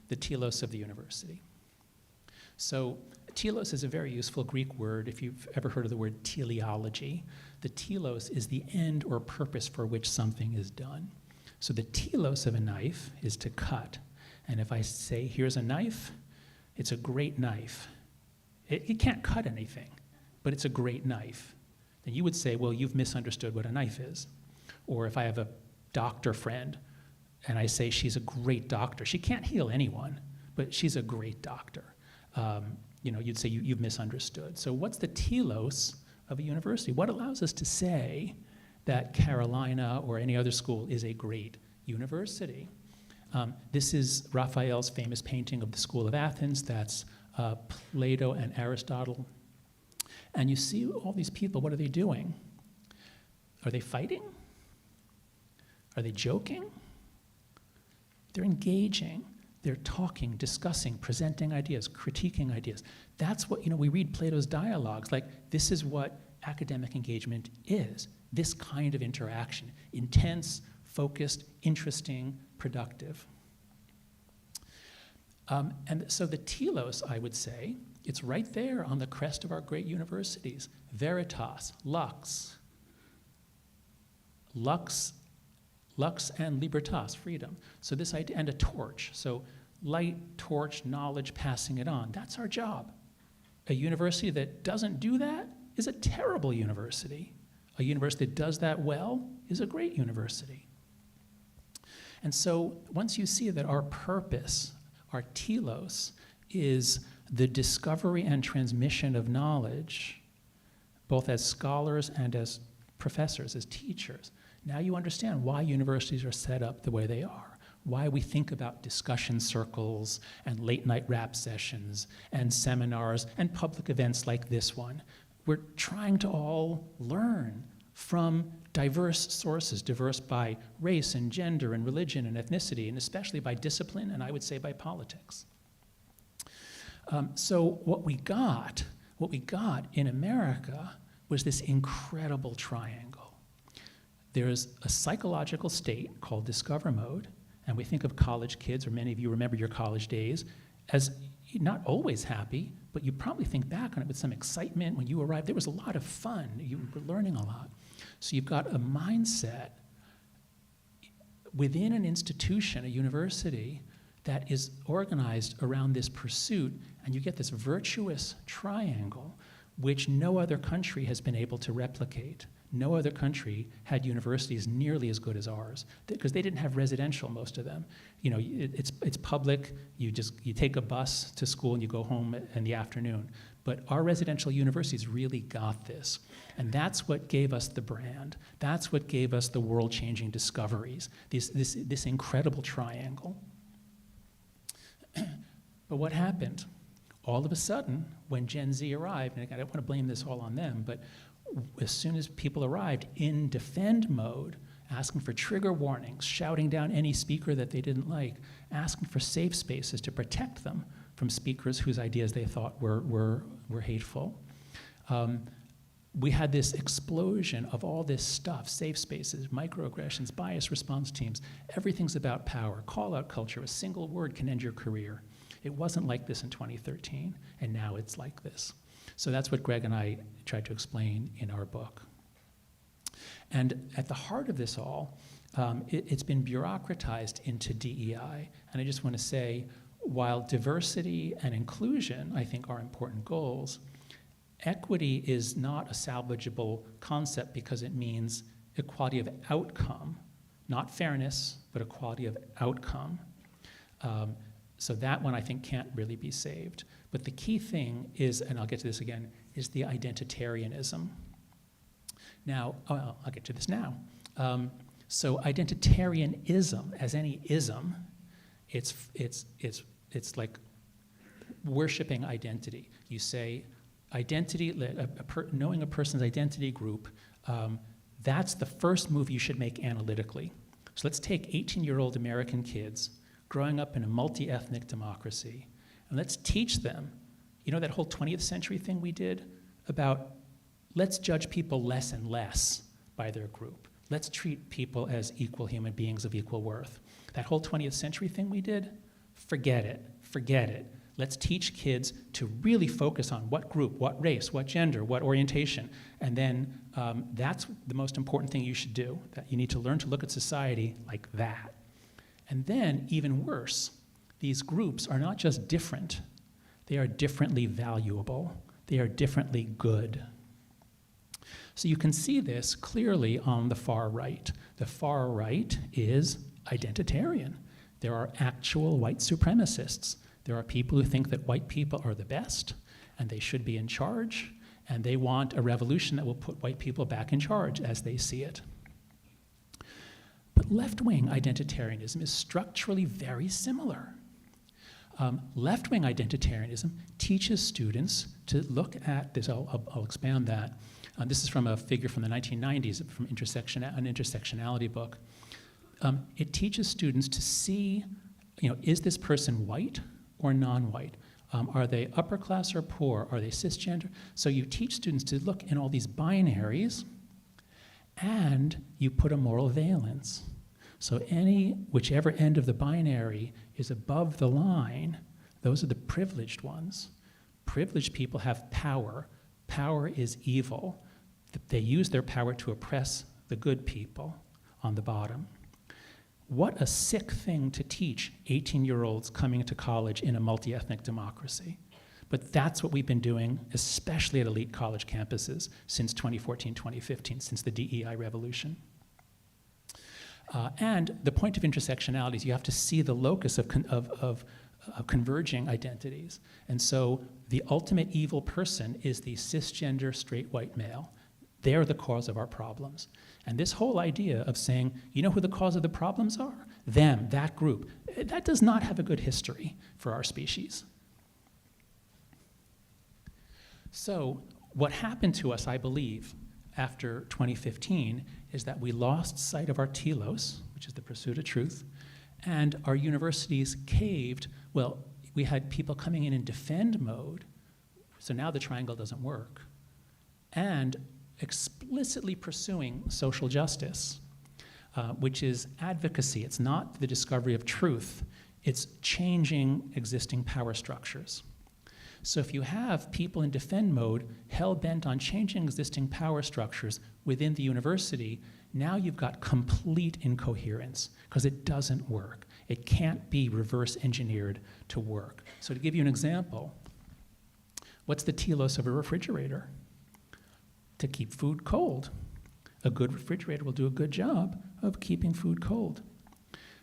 the telos of the university. So telos is a very useful Greek word if you've ever heard of the word teleology. The telos is the end or purpose for which something is done. So the telos of a knife is to cut. And if I say, here's a knife, it's a great knife. It can't cut anything, but it's a great knife. Then you would say, well, you've misunderstood what a knife is. Or if I have a doctor friend and I say she's a great doctor, she can't heal anyone, but she's a great doctor. You'd say you've misunderstood. So what's the telos of a university? What allows us to say that Carolina or any other school is a great university? This is Raphael's famous painting of the School of Athens. That's Plato and Aristotle. And you see all these people, what are they doing? Are they fighting? Are they joking? They're engaging. They're talking, discussing, presenting ideas, critiquing ideas. That's what, we read Plato's dialogues, like this is what academic engagement is, this kind of interaction, intense, focused, interesting, productive. And so the telos, I would say, it's right there on the crest of our great universities. Veritas, lux, and libertas, freedom. So this idea, and a torch. So light, torch, knowledge, passing it on. That's our job. A university that doesn't do that is a terrible university. A university that does that well is a great university. And so once you see that our purpose, our telos, is the discovery and transmission of knowledge, both as scholars and as professors, as teachers, now you understand why universities are set up the way they are, why we think about discussion circles and late-night rap sessions and seminars and public events like this one. We're trying to all learn from diverse sources, diverse by race and gender and religion and ethnicity, and especially by discipline, and I would say by politics. So what we got in America was this incredible triangle. There's a psychological state called discover mode, and we think of college kids, or many of you remember your college days, as not always happy, but you probably think back on it with some excitement. When you arrived, there was a lot of fun. You were learning a lot. So you've got a mindset within an institution, a university, that is organized around this pursuit, and you get this virtuous triangle which no other country has been able to replicate. No other country had universities nearly as good as ours, because they didn't have residential, most of them. You know, it's public, you take a bus to school and you go home in the afternoon. But our residential universities really got this. And that's what gave us the brand. That's what gave us the world-changing discoveries, this incredible triangle. But what happened? All of a sudden, when Gen Z arrived, and I don't want to blame this all on them, but as soon as people arrived in defend mode, asking for trigger warnings, shouting down any speaker that they didn't like, asking for safe spaces to protect them from speakers whose ideas they thought were hateful. We had this explosion of all this stuff, safe spaces, microaggressions, bias response teams. Everything's about power, call-out culture. A single word can end your career. It wasn't like this in 2013, and now it's like this. So that's what Greg and I tried to explain in our book. And at the heart of this all, it's been bureaucratized into DEI. And I just want to say, while diversity and inclusion, I think, are important goals, equity is not a salvageable concept because it means equality of outcome, not fairness, but equality of outcome. So that one, I think, can't really be saved. But the key thing is, and I'll get to this again, is the identitarianism. Now, I'll get to this now. So identitarianism, as any ism, it's like worshiping identity. You say identity, knowing a person's identity group, that's the first move you should make analytically. So let's take 18-year-old American kids growing up in a multi-ethnic democracy, and let's teach them, you know that whole 20th century thing we did about let's judge people less and less by their group. Let's treat people as equal human beings of equal worth. That whole 20th century thing we did, forget it. Let's teach kids to really focus on what group, what race, what gender, what orientation, and then that's the most important thing you should do, that you need to learn to look at society like that. And then, even worse, these groups are not just different, they are differently valuable, they are differently good. So you can see this clearly on the far right. The far right is identitarian. There are actual white supremacists. There are people who think that white people are the best, and they should be in charge, and they want a revolution that will put white people back in charge as they see it. But left-wing identitarianism is structurally very similar. Left-wing identitarianism teaches students to look at this. I'll expand that. This is from a figure from the 1990s, from an intersectionality book. It teaches students to see, is this person white or non-white? Are they upper class or poor? Are they cisgender? So you teach students to look in all these binaries, and you put a moral valence. So whichever end of the binary is above the line, Those are the privileged ones. Privileged people have power. Power is evil. They use their power to oppress the good people on the bottom. What a sick thing to teach 18-year-olds coming to college in a multi-ethnic democracy. But that's what we've been doing, especially at elite college campuses, since 2014, 2015, since the DEI revolution. And the point of intersectionality is you have to see the locus of converging identities. And so the ultimate evil person is the cisgender straight white male. They're the cause of our problems. And this whole idea of saying, you know who the cause of the problems are? Them, that group. That does not have a good history for our species. So what happened to us, I believe, after 2015 is that we lost sight of our telos, which is the pursuit of truth, and our universities caved. Well, we had people coming in defend mode, so now the triangle doesn't work, and explicitly pursuing social justice, which is advocacy. It's not the discovery of truth. It's changing existing power structures. So if you have people in defend mode hell-bent on changing existing power structures within the university, now you've got complete incoherence because it doesn't work. It can't be reverse engineered to work. So to give you an example, what's the telos of a refrigerator? To keep food cold. A good refrigerator will do a good job of keeping food cold.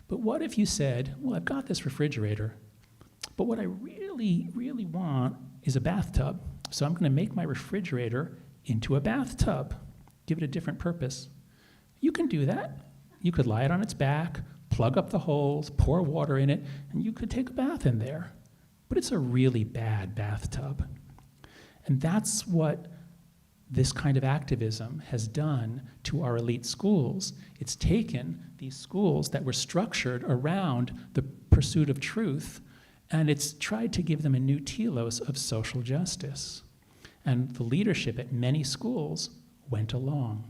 But what if you said, well, I've got this refrigerator, but what I really, really want is a bathtub. So I'm going to make my refrigerator into a bathtub, give it a different purpose. You can do that. You could lie it on its back, plug up the holes, pour water in it, and you could take a bath in there. But it's a really bad bathtub. And that's what this kind of activism has done to our elite schools. It's taken these schools that were structured around the pursuit of truth, and it's tried to give them a new telos of social justice. And the leadership at many schools went along.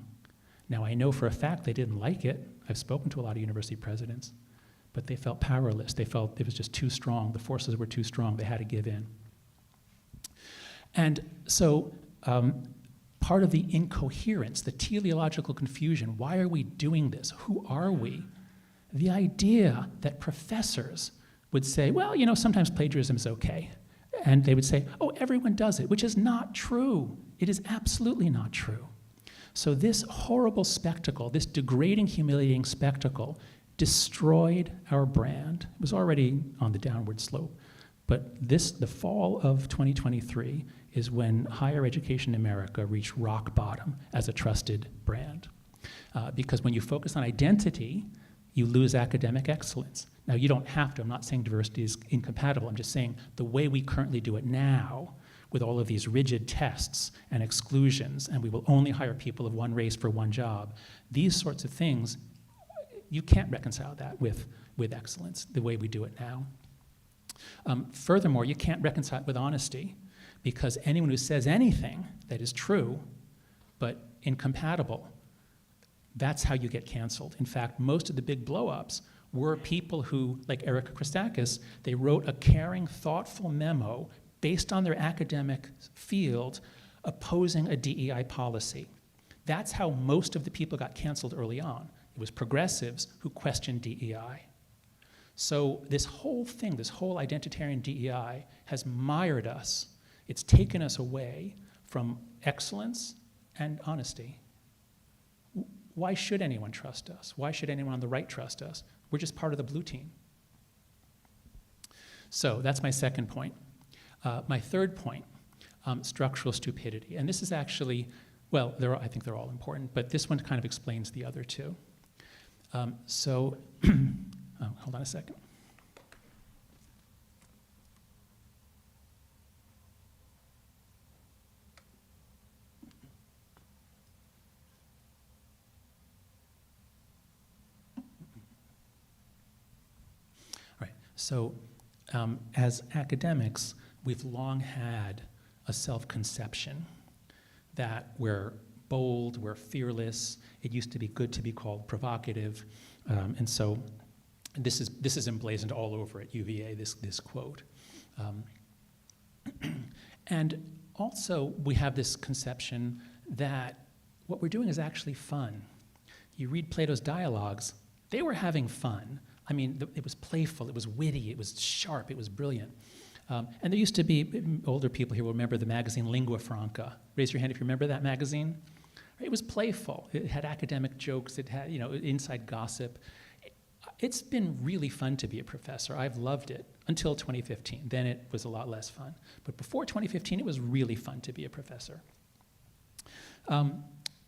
Now, I know for a fact they didn't like it. I've spoken to a lot of university presidents, but they felt powerless. They felt it was just too strong. The forces were too strong. They had to give in. And so part of the incoherence, the teleological confusion, why are we doing this? Who are we? The idea that professors would say, well, you know, sometimes plagiarism is okay. And they would say, oh, everyone does it, which is not true. It is absolutely not true. So this horrible spectacle, this degrading, humiliating spectacle, destroyed our brand. It was already on the downward slope. But the fall of 2023 is when higher education in America reached rock bottom as a trusted brand. Because when you focus on identity, you lose academic excellence. Now, you don't have to. I'm not saying diversity is incompatible. I'm just saying the way we currently do it now, with all of these rigid tests and exclusions, and we will only hire people of one race for one job, these sorts of things, you can't reconcile that with excellence, the way we do it now. Furthermore, you can't reconcile it with honesty, because anyone who says anything that is true but incompatible, that's how you get canceled. In fact, most of the big blow-ups were people who, like Erica Christakis, they wrote a caring, thoughtful memo based on their academic field opposing a DEI policy. That's how most of the people got canceled early on. It was progressives who questioned DEI. So this whole thing, this whole identitarian DEI has mired us. It's taken us away from excellence and honesty. Why should anyone trust us? Why should anyone on the right trust us? We're just part of the blue team. So that's my second point. My third point, structural stupidity. And this is actually, well, I think they're all important, but this one kind of explains the other two. Hold on a second. All right, so as academics, we've long had a self-conception that we're bold, we're fearless. It used to be good to be called provocative. And so this is emblazoned all over at UVA, this quote. And also, we have this conception that what we're doing is actually fun. You read Plato's dialogues, they were having fun. I mean, it was playful, it was witty, it was sharp, it was brilliant. And there used to be, older people here will remember the magazine Lingua Franca. Raise your hand if you remember that magazine. It was playful. It had academic jokes, it had, inside gossip. It's been really fun to be a professor. I've loved it until 2015. Then it was a lot less fun. But before 2015, it was really fun to be a professor.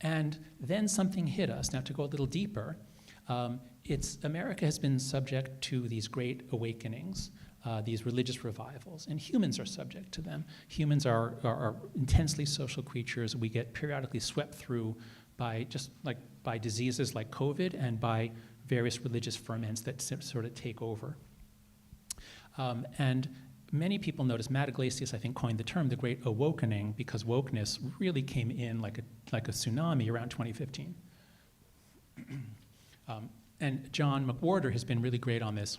And then something hit us. Now, to go a little deeper, America has been subject to these great awakenings, these religious revivals, and humans are subject to them. Humans are intensely social creatures. We get periodically swept through by diseases like COVID and by various religious ferments that sort of take over. And many people notice, Matt Iglesias, I think, coined the term the Great Awakening, because wokeness really came in like a tsunami around 2015. And John McWhorter has been really great on this.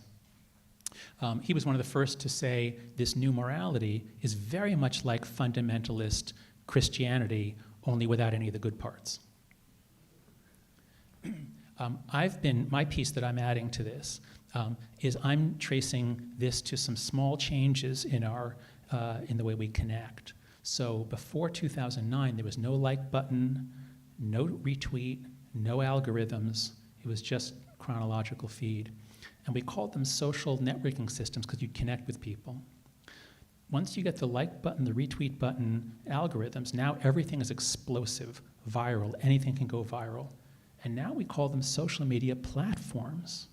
He was one of the first to say this new morality is very much like fundamentalist Christianity, only without any of the good parts. My piece that I'm adding to this is I'm tracing this to some small changes in the way we connect. So before 2009, there was no like button, no retweet, no algorithms. It was just chronological feed. And we called them social networking systems because you connect with people. Once you get the like button, the retweet button, algorithms, now everything is explosive, viral. Anything can go viral. And now we call them social media platforms,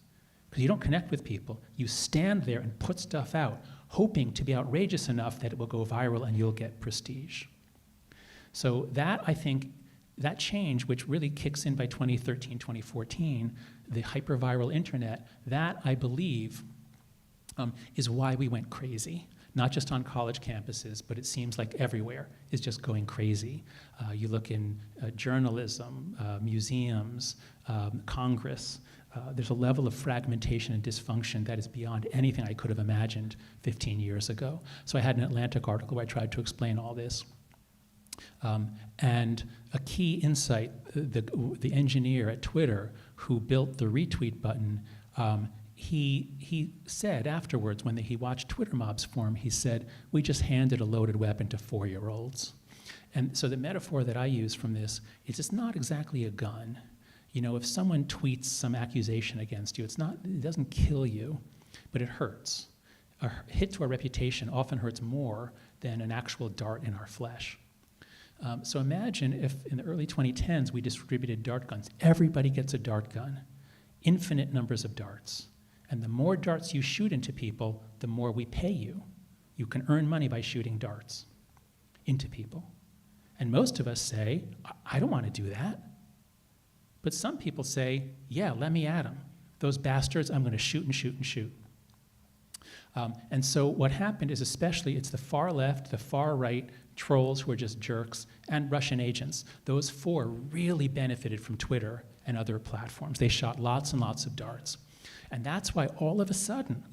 because you don't connect with people. You stand there and put stuff out, hoping to be outrageous enough that it will go viral and you'll get prestige. So that, I think, that change, which really kicks in by 2013, 2014, the hyperviral internet, that, I believe, is why we went crazy. Not just on college campuses, but it seems like everywhere is just going crazy. You look in journalism, museums, Congress, there's a level of fragmentation and dysfunction that is beyond anything I could have imagined 15 years ago. So I had an Atlantic article where I tried to explain all this. And a key insight, the engineer at Twitter who built the retweet button, he said afterwards, when he watched Twitter mobs form, he said, we just handed a loaded weapon to 4-year-olds. And so the metaphor that I use from this is it's not exactly a gun. If someone tweets some accusation against you, it doesn't kill you, but it hurts. A hit to our reputation often hurts more than an actual dart in our flesh. So imagine if in the early 2010s we distributed dart guns. Everybody gets a dart gun, infinite numbers of darts. And the more darts you shoot into people, the more we pay you. You can earn money by shooting darts into people. And most of us say, I don't want to do that. But some people say, yeah, let me at them. Those bastards, I'm going to shoot and shoot and shoot. And so what happened is especially it's the far left, the far right, trolls who are just jerks, and Russian agents. Those four really benefited from Twitter and other platforms. They shot lots and lots of darts. And that's why all of a sudden,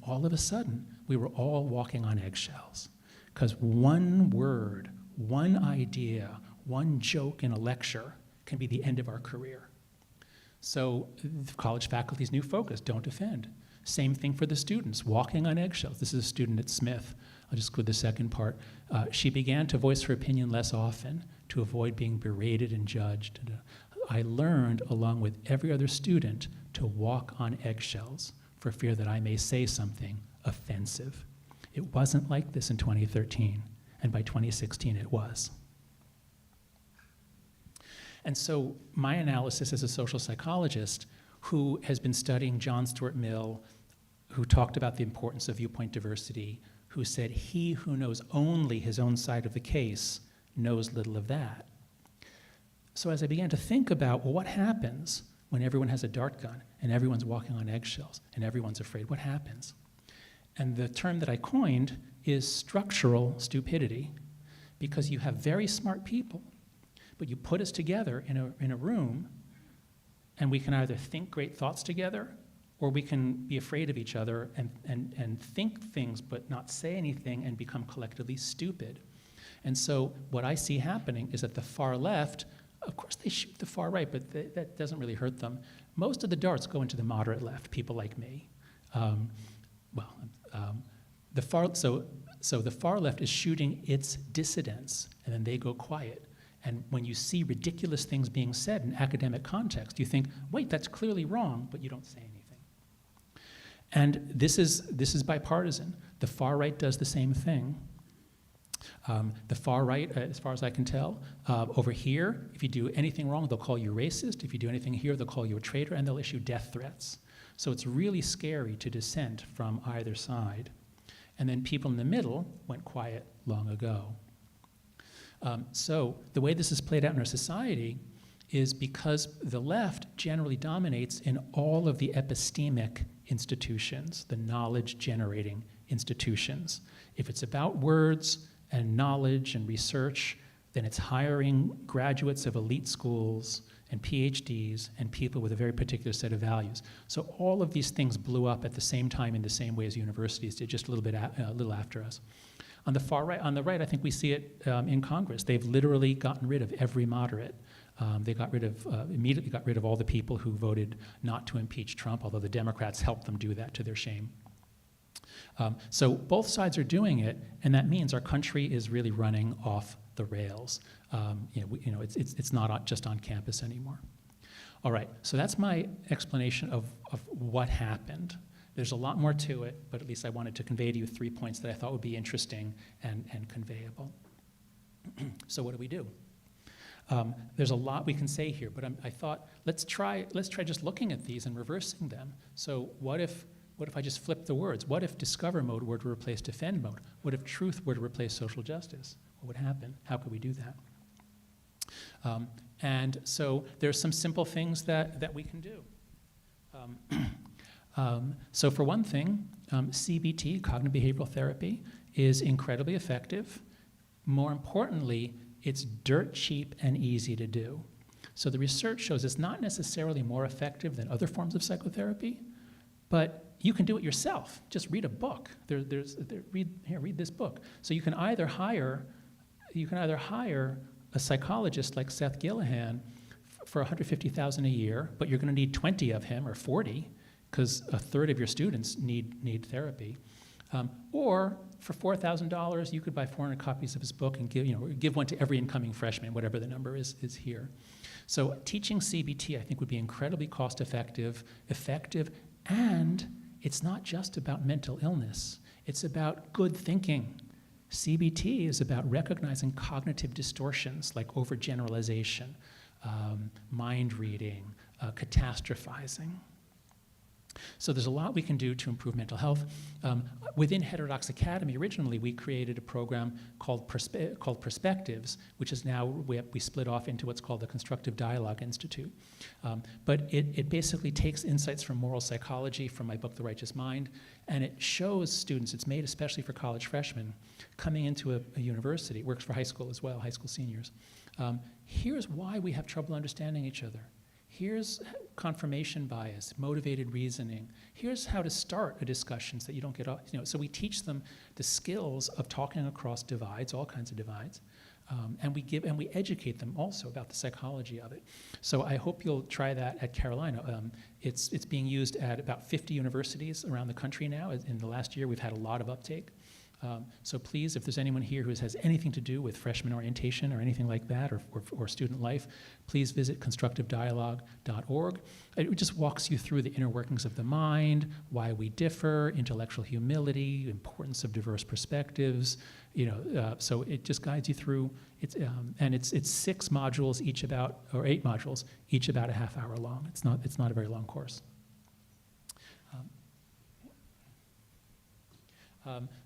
we were all walking on eggshells. Because one word, one idea, one joke in a lecture can be the end of our career. So the college faculty's new focus, don't offend. Same thing for the students, walking on eggshells. This is a student at Smith. I'll just go to the second part. She began to voice her opinion less often to avoid being berated and judged. I learned, along with every other student, to walk on eggshells for fear that I may say something offensive. It wasn't like this in 2013, and by 2016 it was. And so my analysis as a social psychologist who has been studying John Stuart Mill, who talked about the importance of viewpoint diversity, who said he who knows only his own side of the case knows little of that. So as I began to think about, well, what happens when everyone has a dart gun and everyone's walking on eggshells and everyone's afraid? What happens? And the term that I coined is structural stupidity, because you have very smart people, but you put us together in a room, and we can either think great thoughts together or we can be afraid of each other and think things but not say anything and become collectively stupid. And so what I see happening is that the far left, of course they shoot the far right, but that doesn't really hurt them. Most of the darts go into the moderate left, people like me. So the far left is shooting its dissidents, and then they go quiet. And when you see ridiculous things being said in academic context, you think, wait, that's clearly wrong, but you don't say anything. And this is bipartisan. The far right does the same thing. The far right, as far as I can tell, over here, if you do anything wrong, they'll call you racist. If you do anything here, they'll call you a traitor, and they'll issue death threats. So it's really scary to dissent from either side. And then people in the middle went quiet long ago. So the way this is played out in our society is because the left generally dominates in all of the epistemic institutions, the knowledge-generating institutions. If it's about words and knowledge and research, then it's hiring graduates of elite schools and PhDs and people with a very particular set of values. So all of these things blew up at the same time in the same way as universities did, just a little after us. On the far right, on the right, I think we see it in Congress. They've literally gotten rid of every moderate. They immediately got rid of all the people who voted not to impeach Trump, although the Democrats helped them do that to their shame. So both sides are doing it, and that means our country is really running off the rails. It's not just on campus anymore. All right, so that's my explanation of what happened. There's a lot more to it, but at least I wanted to convey to you 3 points that I thought would be interesting and conveyable. So what do? There's a lot we can say here, but I thought let's try just looking at these and reversing them. So what if I just flip the words? What if discover mode were to replace defend mode? What if truth were to replace social justice? What would happen? How could we do that? And so there's some simple things that we can do. So for one thing, CBT, cognitive behavioral therapy, is incredibly effective. More importantly, it's dirt cheap and easy to do. So the research shows it's not necessarily more effective than other forms of psychotherapy, but you can do it yourself. Just read a book. Read this book. So you can either hire a psychologist like Seth Gillihan for $150,000 a year, but you're going to need 20 of him or 40, because a third of your students need therapy. Or for $4,000, you could buy 400 copies of his book and give one to every incoming freshman, whatever the number is here. So teaching CBT, I think, would be incredibly cost-effective, and it's not just about mental illness. It's about good thinking. CBT is about recognizing cognitive distortions like overgeneralization, mind reading, catastrophizing. So there's a lot we can do to improve mental health. Within Heterodox Academy, originally we created a program called Perspectives, which is now, we split off into what's called the Constructive Dialogue Institute. But it basically takes insights from moral psychology from my book, The Righteous Mind, and it shows students, it's made especially for college freshmen, coming into a university, it works for high school as well, high school seniors. Here's why we have trouble understanding each other. Here's confirmation bias, motivated reasoning. Here's how to start a discussion so that you don't get off. So we teach them the skills of talking across divides, all kinds of divides, and we educate them also about the psychology of it. So I hope you'll try that at Carolina. It's being used at about 50 universities around the country now. In the last year, we've had a lot of uptake. So please, if there's anyone here who has anything to do with freshman orientation or anything like that, or student life, please visit constructivedialogue.org. It just walks you through the inner workings of the mind, why we differ, intellectual humility, importance of diverse perspectives. So it just guides you through. It's 6 modules, each about, or 8 modules, each about a half hour long. It's not a very long course.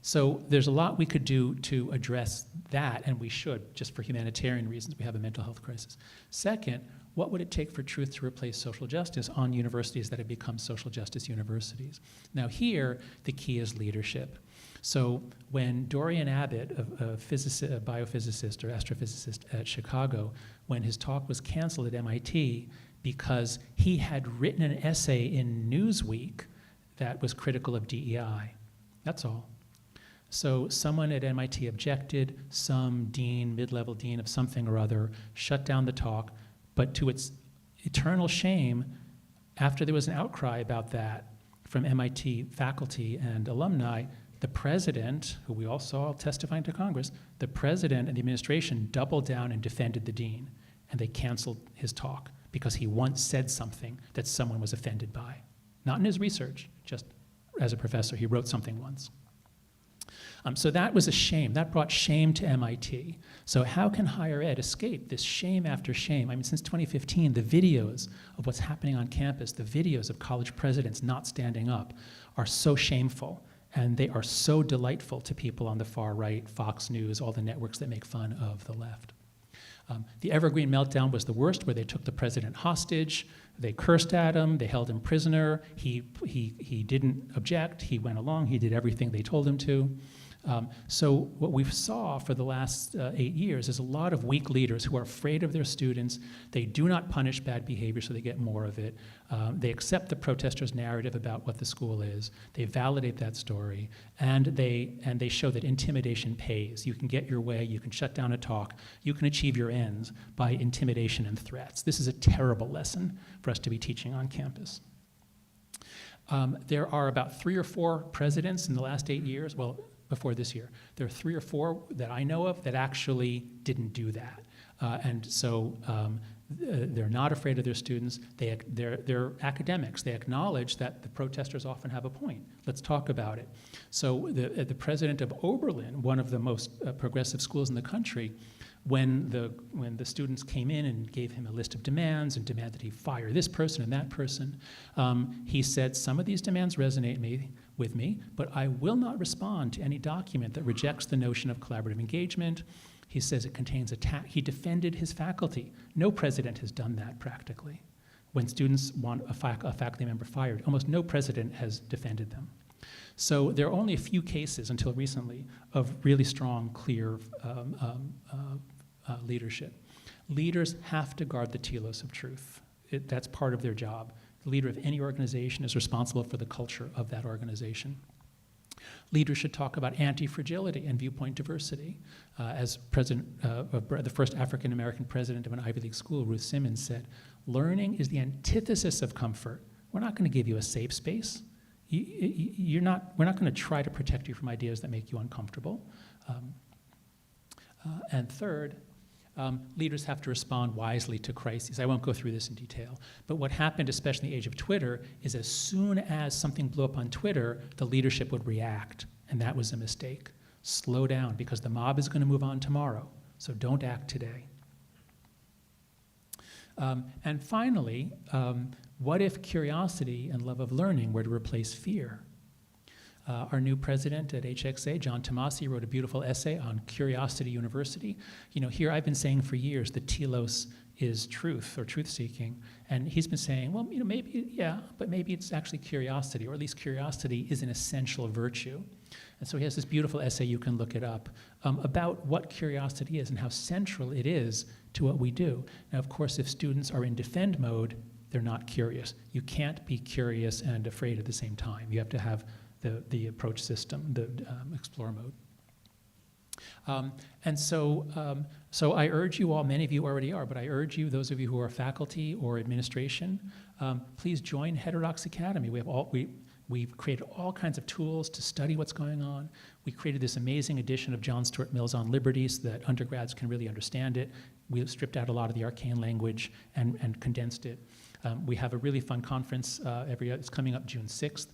So there's a lot we could do to address that, and we should, just for humanitarian reasons. We have a mental health crisis. Second, what would it take for truth to replace social justice on universities that have become social justice universities? Now here, the key is leadership. So when Dorian Abbott, a biophysicist or astrophysicist at Chicago, when his talk was canceled at MIT because he had written an essay in Newsweek that was critical of DEI. That's all. So someone at MIT objected, some dean, mid-level dean of something or other, shut down the talk, but to its eternal shame, after there was an outcry about that from MIT faculty and alumni, the president, who we all saw testifying to Congress, the president and the administration doubled down and defended the dean, and they canceled his talk because he once said something that someone was offended by. Not in his research, just as a professor, he wrote something once. So that was a shame. That brought shame to MIT. So how can higher ed escape this shame after shame? I mean, since 2015, the videos of what's happening on campus, the videos of college presidents not standing up are so shameful, and they are so delightful to people on the far right, Fox News, all the networks that make fun of the left. The Evergreen meltdown was the worst, where they took the president hostage, they cursed at him, they held him prisoner, he didn't object, he went along, he did everything they told him to. So what we saw for the last 8 years is a lot of weak leaders who are afraid of their students. They do not punish bad behavior so they get more of it. They accept the protesters' narrative about what the school is. They validate that story, and they show that intimidation pays. You can get your way, you can shut down a talk, you can achieve your ends by intimidation and threats. This is a terrible lesson for us to be teaching on campus. There are about 3 or 4 presidents in the last 8 years, well, before this year. There are 3 or 4 that I know of that actually didn't do that. And so they're not afraid of their students. They're academics. They acknowledge that the protesters often have a point. Let's talk about it. So the president of Oberlin, one of the most progressive schools in the country, when the students came in and gave him a list of demands and demanded he fire this person and that person, he said, some of these demands resonate with me, but I will not respond to any document that rejects the notion of collaborative engagement. He says it contains attack. He defended his faculty. No president has done that practically. When students want a faculty member fired, almost no president has defended them. So there are only a few cases until recently of really strong, clear leadership. Leaders have to guard the telos of truth. That's part of their job. The leader of any organization is responsible for the culture of that organization. Leaders should talk about anti-fragility and viewpoint diversity. As the first African-American president of an Ivy League school, Ruth Simmons, said, learning is the antithesis of comfort. We're not going to give you a safe space. We're not going to try to protect you from ideas that make you uncomfortable. And third, leaders have to respond wisely to crises. I won't go through this in detail, but what happened, especially in the age of Twitter, is as soon as something blew up on Twitter, the leadership would react, and that was a mistake. Slow down, because the mob is going to move on tomorrow, so don't act today. And finally, what if curiosity and love of learning were to replace fear? Our new president at HXA, John Tomasi, wrote a beautiful essay on Curiosity University. You know, here I've been saying for years that telos is truth or truth-seeking, and he's been saying, well, you know, maybe, yeah, but maybe it's actually curiosity, or at least curiosity is an essential virtue. And so he has this beautiful essay, you can look it up, about what curiosity is and how central it is to what we do. Now, of course, if students are in defend mode, they're not curious. You can't be curious and afraid at the same time. You have to have the approach system, the explore mode. And so I urge you all, many of you already are, but I urge you, those of you who are faculty or administration, please join Heterodox Academy. We've created all kinds of tools to study what's going on. We created this amazing edition of John Stuart Mill's On Liberty so that undergrads can really understand it. We stripped out a lot of the arcane language and condensed it. We have a really fun conference every year. It's coming up June 6th.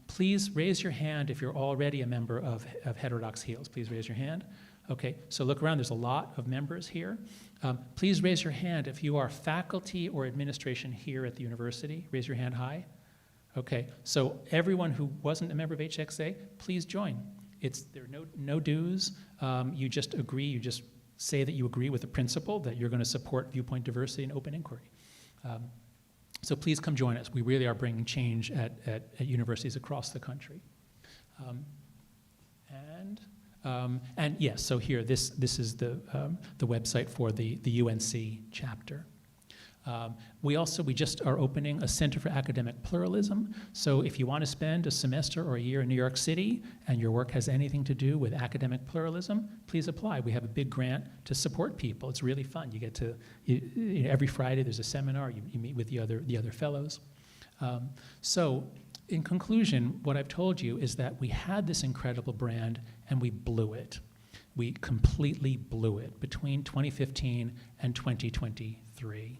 Please raise your hand if you're already a member of Heterodox Heels. Please raise your hand. Okay, so look around. There's a lot of members here. Please raise your hand if you are faculty or administration here at the university. Raise your hand high. Okay, so everyone who wasn't a member of HXA, please join. There are no dues. You just agree. You just say that you agree with the principle that you're going to support viewpoint diversity and open inquiry. So please come join us. We really are bringing change at universities across the country. And yes, so here, this is the website for the UNC chapter. We just are opening a Center for Academic Pluralism. So if you want to spend a semester or a year in New York City and your work has anything to do with academic pluralism, please apply. We have a big grant to support people. It's really fun. You get to, every Friday there's a seminar, you meet with the other fellows. So in conclusion, what I've told you is that we had this incredible brand and we blew it. We completely blew it between 2015 and 2023.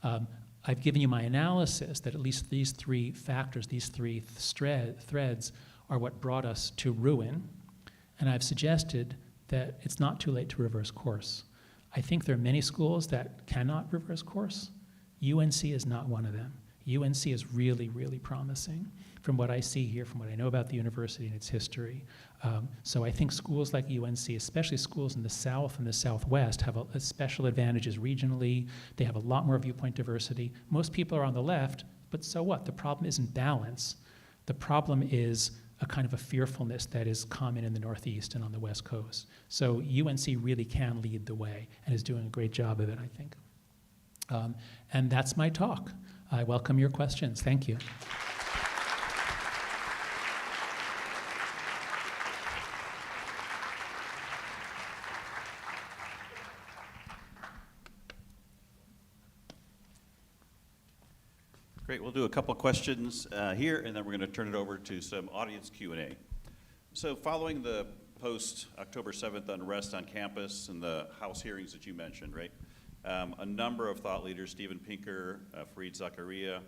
I've given you my analysis that at least these three factors, these three threads are what brought us to ruin, and I've suggested that it's not too late to reverse course. I think there are many schools that cannot reverse course. UNC is not one of them. UNC is really, really promising from what I see here, from what I know about the university and its history. So I think schools like UNC, especially schools in the South and the Southwest, have a special advantages regionally. They have a lot more viewpoint diversity. Most people are on the left, but so what? The problem isn't balance. The problem is a kind of a fearfulness that is common in the Northeast and on the West Coast. So UNC really can lead the way and is doing a great job of it, I think. And that's my talk. I welcome your questions. Thank you. Great, we'll do a couple questions here, and then we're going to turn it over to some audience Q&A. So following the post-October 7th unrest on campus and the House hearings that you mentioned, right, a number of thought leaders, Steven Pinker, Fareed Zakaria,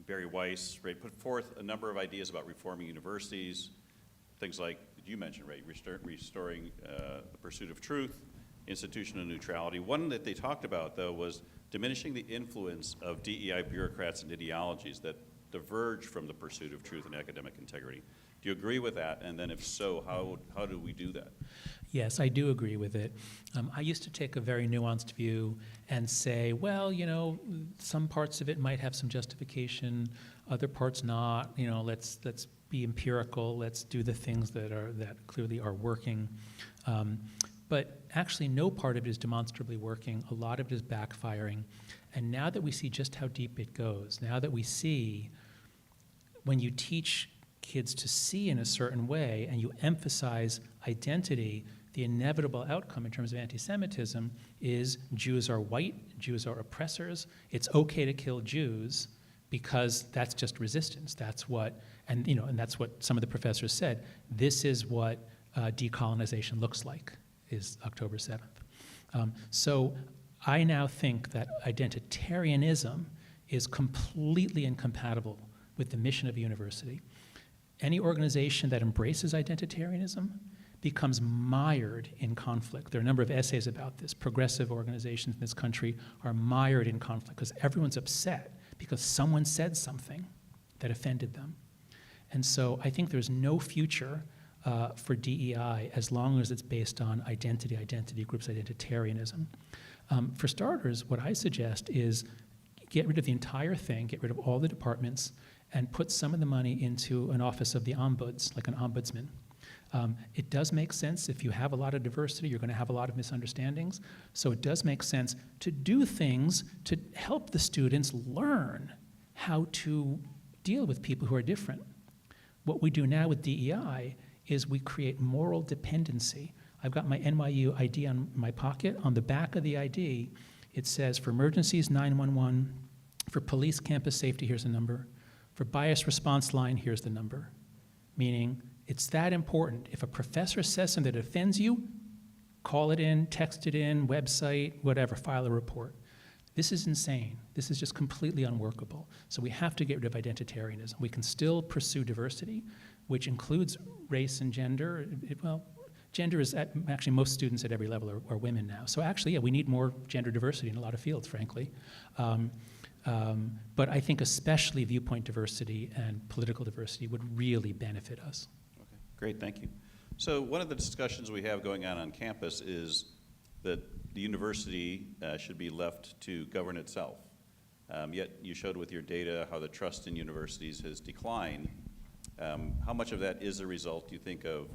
Barry Weiss, right, put forth a number of ideas about reforming universities, things like you mentioned, right, restoring the pursuit of truth, institutional neutrality. One that they talked about, though, was diminishing the influence of DEI bureaucrats and ideologies that diverge from the pursuit of truth and academic integrity. Do you agree with that? And then if so, how do we do that? Yes, I do agree with it. I used to take a very nuanced view and say, well, some parts of it might have some justification, other parts not. Let's be empirical. Let's do the things that clearly are working. But actually, no part of it is demonstrably working. A lot of it is backfiring. And now that we see just how deep it goes, now that we see when you teach kids to see in a certain way and you emphasize identity, the inevitable outcome in terms of anti-Semitism is Jews are white, Jews are oppressors. It's okay to kill Jews because that's just resistance. That's what, and that's what some of the professors said. This is what decolonization looks like, is October 7th. So I now think that identitarianism is completely incompatible with the mission of a university. Any organization that embraces identitarianism becomes mired in conflict. There are a number of essays about this. Progressive organizations in this country are mired in conflict because everyone's upset because someone said something that offended them. And so I think there's no future for DEI as long as it's based on identity groups, identitarianism. For starters, what I suggest is get rid of the entire thing, get rid of all the departments, and put some of the money into an office of the ombuds, like an ombudsman. It does make sense. If you have a lot of diversity, you're going to have a lot of misunderstandings. So it does make sense to do things to help the students learn how to deal with people who are different. What we do now with DEI is we create moral dependency. I've got my NYU ID on my pocket. On the back of the ID, it says, for emergencies, 911. For police campus safety, here's the number. For bias response line, here's the number. Meaning, it's that important. If a professor says something that offends you, call it in, text it in, website, whatever, file a report. This is insane. This is just completely unworkable. So we have to get rid of identitarianism. We can still pursue diversity, which includes race and gender. Gender is actually most students at every level are women now. So actually, yeah, we need more gender diversity in a lot of fields, frankly. But I think especially viewpoint diversity and political diversity would really benefit us. Okay, great, thank you. So one of the discussions we have going on campus is that the university should be left to govern itself. Yet you showed with your data how the trust in universities has declined. How much of that is a result, do you think, of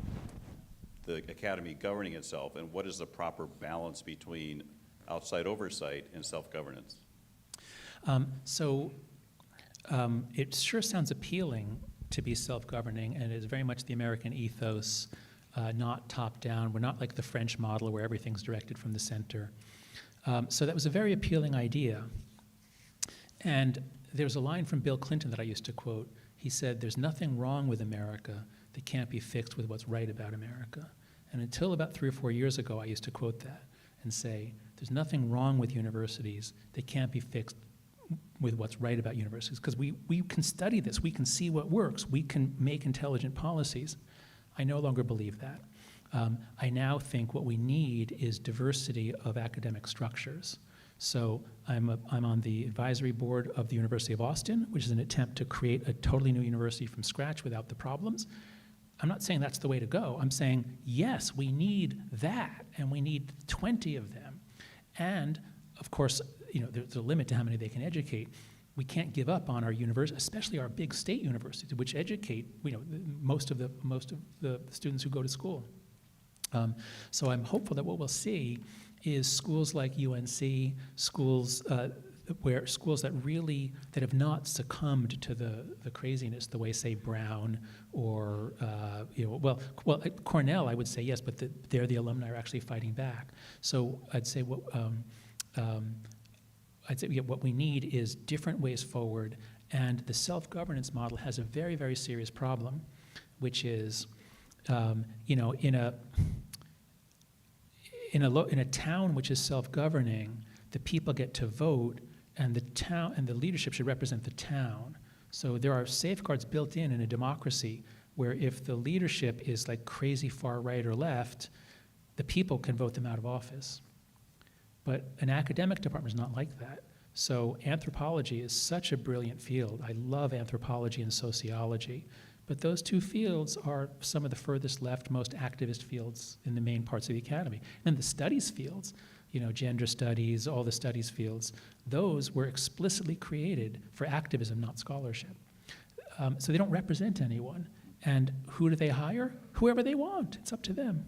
the academy governing itself, and what is the proper balance between outside oversight and self-governance? It sure sounds appealing to be self-governing, and it is very much the American ethos, not top-down. We're not like the French model where everything's directed from the center. So that was a very appealing idea. And there's a line from Bill Clinton that I used to quote. He said, "There's nothing wrong with America that can't be fixed with what's right about America." And until about 3 or 4 years ago, I used to quote that and say, there's nothing wrong with universities that can't be fixed with what's right about universities, because we can study this, we can see what works, we can make intelligent policies. I no longer believe that. I now think what we need is diversity of academic structures. So I'm on the advisory board of the University of Austin, which is an attempt to create a totally new university from scratch without the problems. I'm not saying that's the way to go. I'm saying, yes, we need that, and we need 20 of them. And, of course, there's a limit to how many they can educate. We can't give up on our university, especially our big state universities, which educate most of the students who go to school. So I'm hopeful that what we'll see is schools like UNC, schools that have not succumbed to the craziness the way, say, Brown or Cornell, I would say yes, but the alumni are actually fighting back. So I'd say what we need is different ways forward, and the self-governance model has a very, very serious problem, which is, in a town which is self-governing, the people get to vote, and the leadership should represent the town. So there are safeguards built in a democracy where if the leadership is like crazy far right or left, the people can vote them out of office. But an academic department is not like that. So anthropology is such a brilliant field. I love anthropology and sociology. But those two fields are some of the furthest left, most activist fields in the main parts of the academy. And the studies fields, gender studies, all the studies fields, those were explicitly created for activism, not scholarship. So they don't represent anyone. And who do they hire? Whoever they want. It's up to them.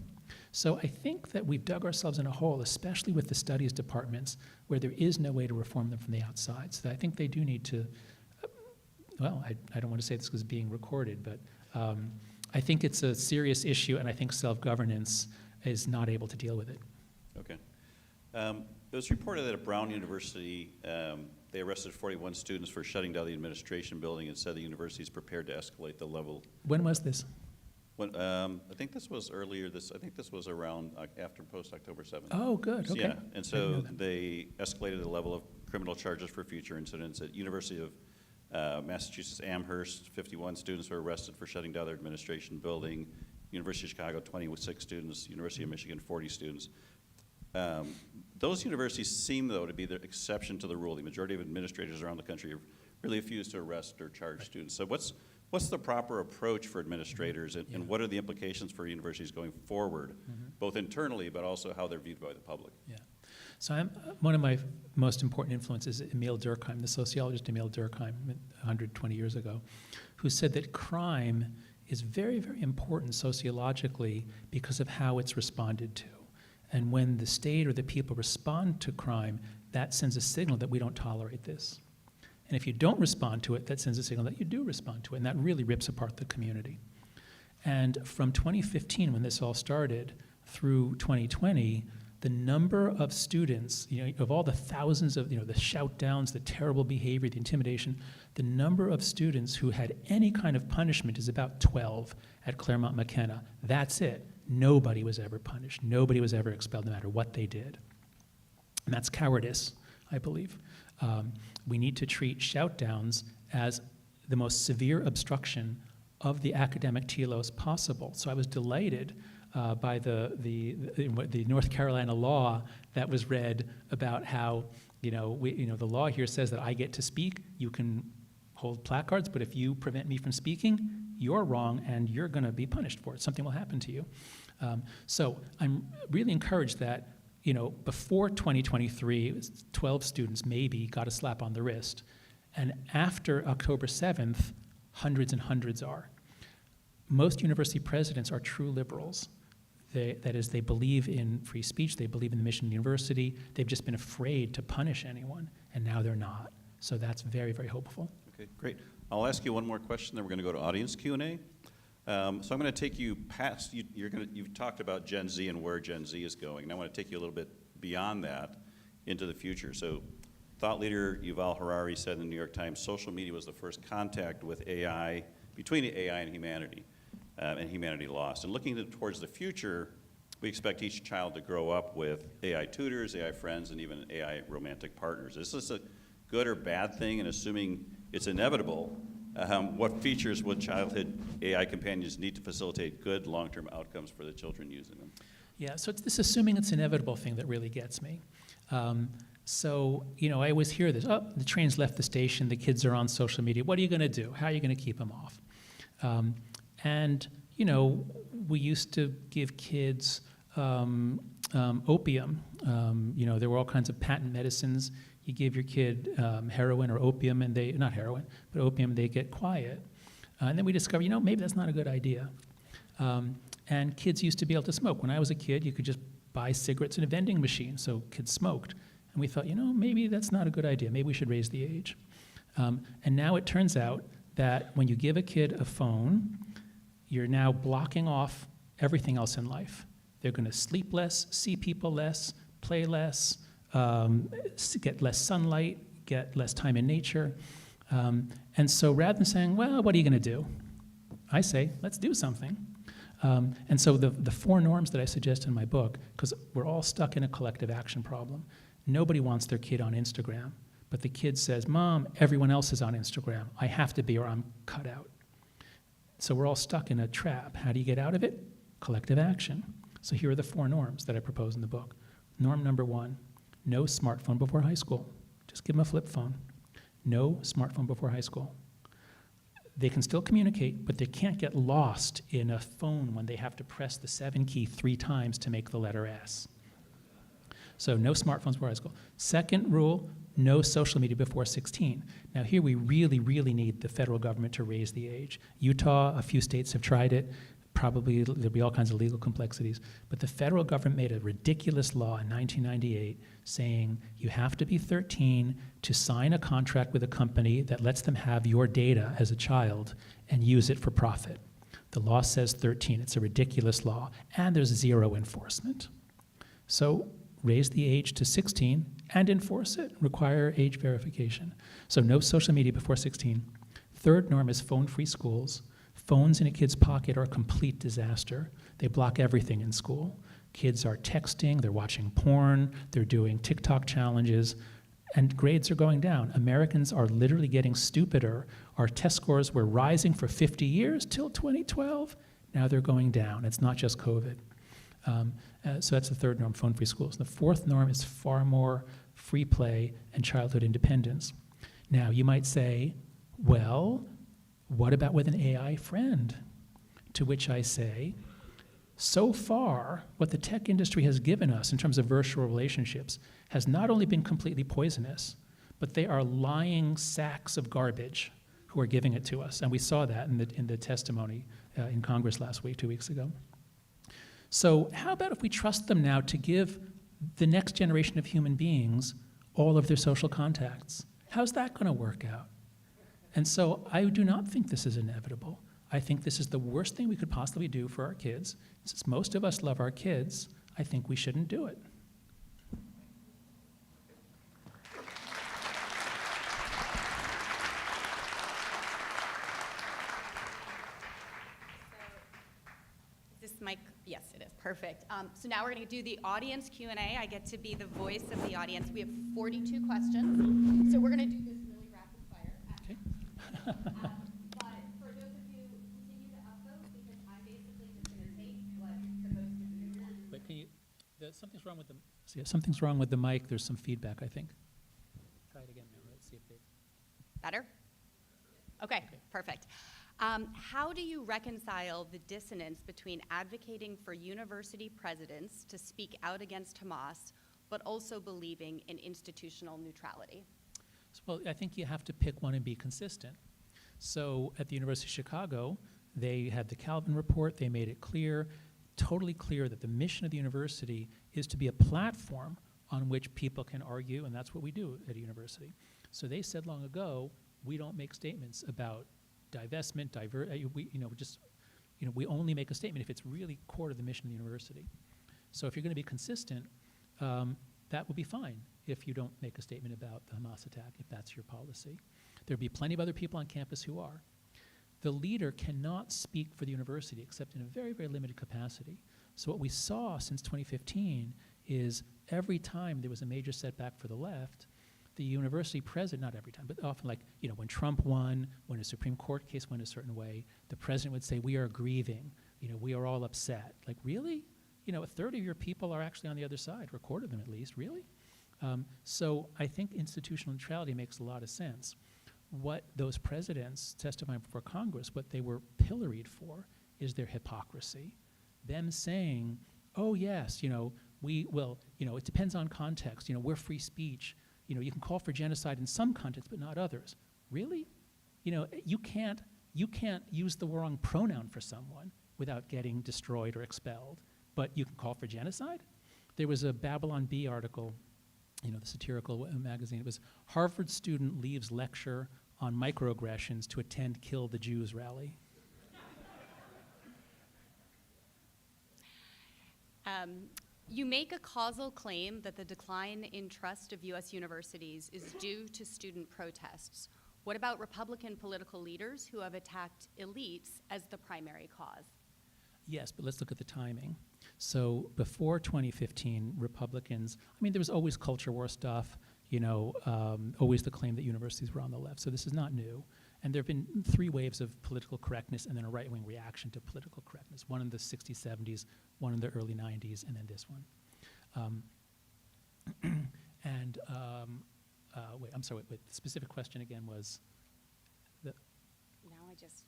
So I think that we've dug ourselves in a hole, especially with the studies departments, where there is no way to reform them from the outside. So I think they do need to, I don't want to say this because it's being recorded, but I think it's a serious issue, and I think self-governance is not able to deal with it. Okay. It was reported that at Brown University, they arrested 41 students for shutting down the administration building and said the university is prepared to escalate the level. When was this? I think this was earlier. I think this was around after post-October 7th. Oh, good. Okay. Yeah, and so they escalated the level of criminal charges for future incidents. At University of Massachusetts Amherst, 51 students were arrested for shutting down their administration building. University of Chicago, 26 students. University of Michigan, 40 students. Those universities seem, though, to be the exception to the rule. The majority of administrators around the country really refuse to arrest or charge students. So what's the proper approach for administrators, and what are the implications for universities going forward, both internally but also how they're viewed by the public? Yeah. So one of my most important influences is Emil Durkheim, the sociologist Emil Durkheim, 120 years ago, who said that crime is very, very important sociologically because of how it's responded to. And when the state or the people respond to crime, that sends a signal that we don't tolerate this. And if you don't respond to it, that sends a signal that you do respond to it, and that really rips apart the community. And from 2015, when this all started, through 2020, the number of students, of all the thousands of, the shout downs, the terrible behavior, the intimidation, the number of students who had any kind of punishment is about 12 at Claremont McKenna. That's it. Nobody was ever punished. Nobody was ever expelled, no matter what they did. And that's cowardice, I believe. We need to treat shout downs as the most severe obstruction of the academic telos possible. So I was delighted by the North Carolina law that was read about how the law here says that I get to speak. You can hold placards, but if you prevent me from speaking, you're wrong and you're going to be punished for it. Something will happen to you. So I'm really encouraged that before 2023, 12 students maybe got a slap on the wrist, and after October 7th, hundreds and hundreds are. Most university presidents are true liberals. That is, they believe in free speech, they believe in the mission of the university, they've just been afraid to punish anyone, and now they're not. So that's very, very hopeful. Okay, great. I'll ask you one more question, then we're going to go to audience Q&A. So I'm going to take you past, you've talked about Gen Z and where Gen Z is going, and I want to take you a little bit beyond that into the future. So thought leader Yuval Harari said in the New York Times, social media was the first contact with AI, between AI and humanity lost. And looking towards the future, we expect each child to grow up with AI tutors, AI friends, and even AI romantic partners. Is this a good or bad thing? And assuming it's inevitable, what features would childhood AI companions need to facilitate good long-term outcomes for the children using them? Yeah, so it's this assuming it's inevitable thing that really gets me. So, you know, I always hear this, oh, the train's left the station, the kids are on social media. What are you going to do? How are you going to keep them off? And, you know, we used to give kids opium. You know, there were all kinds of patent medicines. You give your kid heroin or opium, and they, not heroin, but opium, they get quiet. And then we discovered, you know, maybe that's not a good idea. And kids used to be able to smoke. When I was a kid, you could just buy cigarettes in a vending machine, so kids smoked. And we thought, you know, maybe that's not a good idea. Maybe we should raise the age. And now it turns out that when you give a kid a phone, you're now blocking off everything else in life. They're going to sleep less, see people less, play less, get less sunlight, get less time in nature. And so rather than saying, well, what are you going to do? I say, let's do something. And so the 4 norms that I suggest in my book, because we're all stuck in a collective action problem. Nobody wants their kid on Instagram, but the kid says, Mom, everyone else is on Instagram. I have to be or I'm cut out. So we're all stuck in a trap. How do you get out of it? Collective action. So here are the 4 norms that I propose in the book. Norm number 1, no smartphone before high school. Just give them a flip phone. No smartphone before high school. They can still communicate, but they can't get lost in a phone when they have to press the 7 key 3 times to make the letter S. So no smartphones before high school. Second rule, no social media before 16. Now here we really, really need the federal government to raise the age. Utah, a few states have tried it. Probably there'll be all kinds of legal complexities. But the federal government made a ridiculous law in 1998 saying you have to be 13 to sign a contract with a company that lets them have your data as a child and use it for profit. The law says 13. It's a ridiculous law. And there's 0 enforcement. So raise the age to 16 and enforce it. Require age verification. So no social media before 16. Third norm is phone-free schools. Phones in a kid's pocket are a complete disaster. They block everything in school. Kids are texting, they're watching porn, they're doing TikTok challenges, and grades are going down. Americans are literally getting stupider. Our test scores were rising for 50 years till 2012. Now they're going down. It's not just COVID. So that's the third norm, phone-free schools. The fourth norm is far more free play and childhood independence. Now, you might say, well, what about with an AI friend? To which I say, so far, what the tech industry has given us in terms of virtual relationships has not only been completely poisonous, but they are lying sacks of garbage who are giving it to us. And we saw that in the testimony in Congress last week, 2 weeks ago. So how about if we trust them now to give the next generation of human beings all of their social contacts? How's that going to work out? And so I do not think this is inevitable. I think this is the worst thing we could possibly do for our kids. Since most of us love our kids, I think we shouldn't do it. Is this mic? Yes, it is. Perfect. So now we're going to do the audience Q&A. I get to be the voice of the audience. We have 42 questions. So we're going to do this really rapid fire. Okay. But for those of you, continue to upvote because I'm basically just going to take what the most of you want. Wait, can you, something's wrong with the, something's wrong with the mic. There's some feedback, I think. Try it again, now. Let's see if they... Better? Okay, perfect. How do you reconcile the dissonance between advocating for university presidents to speak out against Hamas, but also believing in institutional neutrality? Well, I think you have to pick one and be consistent. So at the University of Chicago, they had the Calvin report. They made it clear totally clear that the mission of the university is to be a platform on which people can argue, and that's what we do at a university. So they said long ago, we don't make statements about divestment, we only make a statement if it's really core to the mission of the university. So if you're going to be consistent, that will be fine if you don't make a statement about the Hamas attack, if that's your policy. There'll be plenty of other people on campus who are. The leader cannot speak for the university except in a very, very limited capacity. So what we saw since 2015 is every time there was a major setback for the left, the university president, not every time, but often, like, when Trump won, when a Supreme Court case went a certain way, the president would say, we are grieving, we are all upset. Like, really? A third of your people are actually on the other side, or a quarter of them at least, really? So I think institutional neutrality makes a lot of sense. What those presidents testifying before Congress, what they were pilloried for is their hypocrisy. Them saying, oh yes, we will, it depends on context, we're free speech, you can call for genocide in some contexts but not others. Really? You can't use the wrong pronoun for someone without getting destroyed or expelled, but you can call for genocide? There was a Babylon Bee article, the satirical magazine. It was Harvard student leaves lecture on microaggressions to attend Kill the Jews rally. You make a causal claim that the decline in trust of U.S. universities is due to student protests. What about Republican political leaders who have attacked elites as the primary cause? Yes, but let's look at the timing. So before 2015, Republicans, there was always culture war stuff, always the claim that universities were on the left. So this is not new. And there have been 3 waves of political correctness and then a right-wing reaction to political correctness. One in the 60s, 70s, one in the early 90s, and then this one. Wait, I'm sorry, wait, the specific question again was? Now I just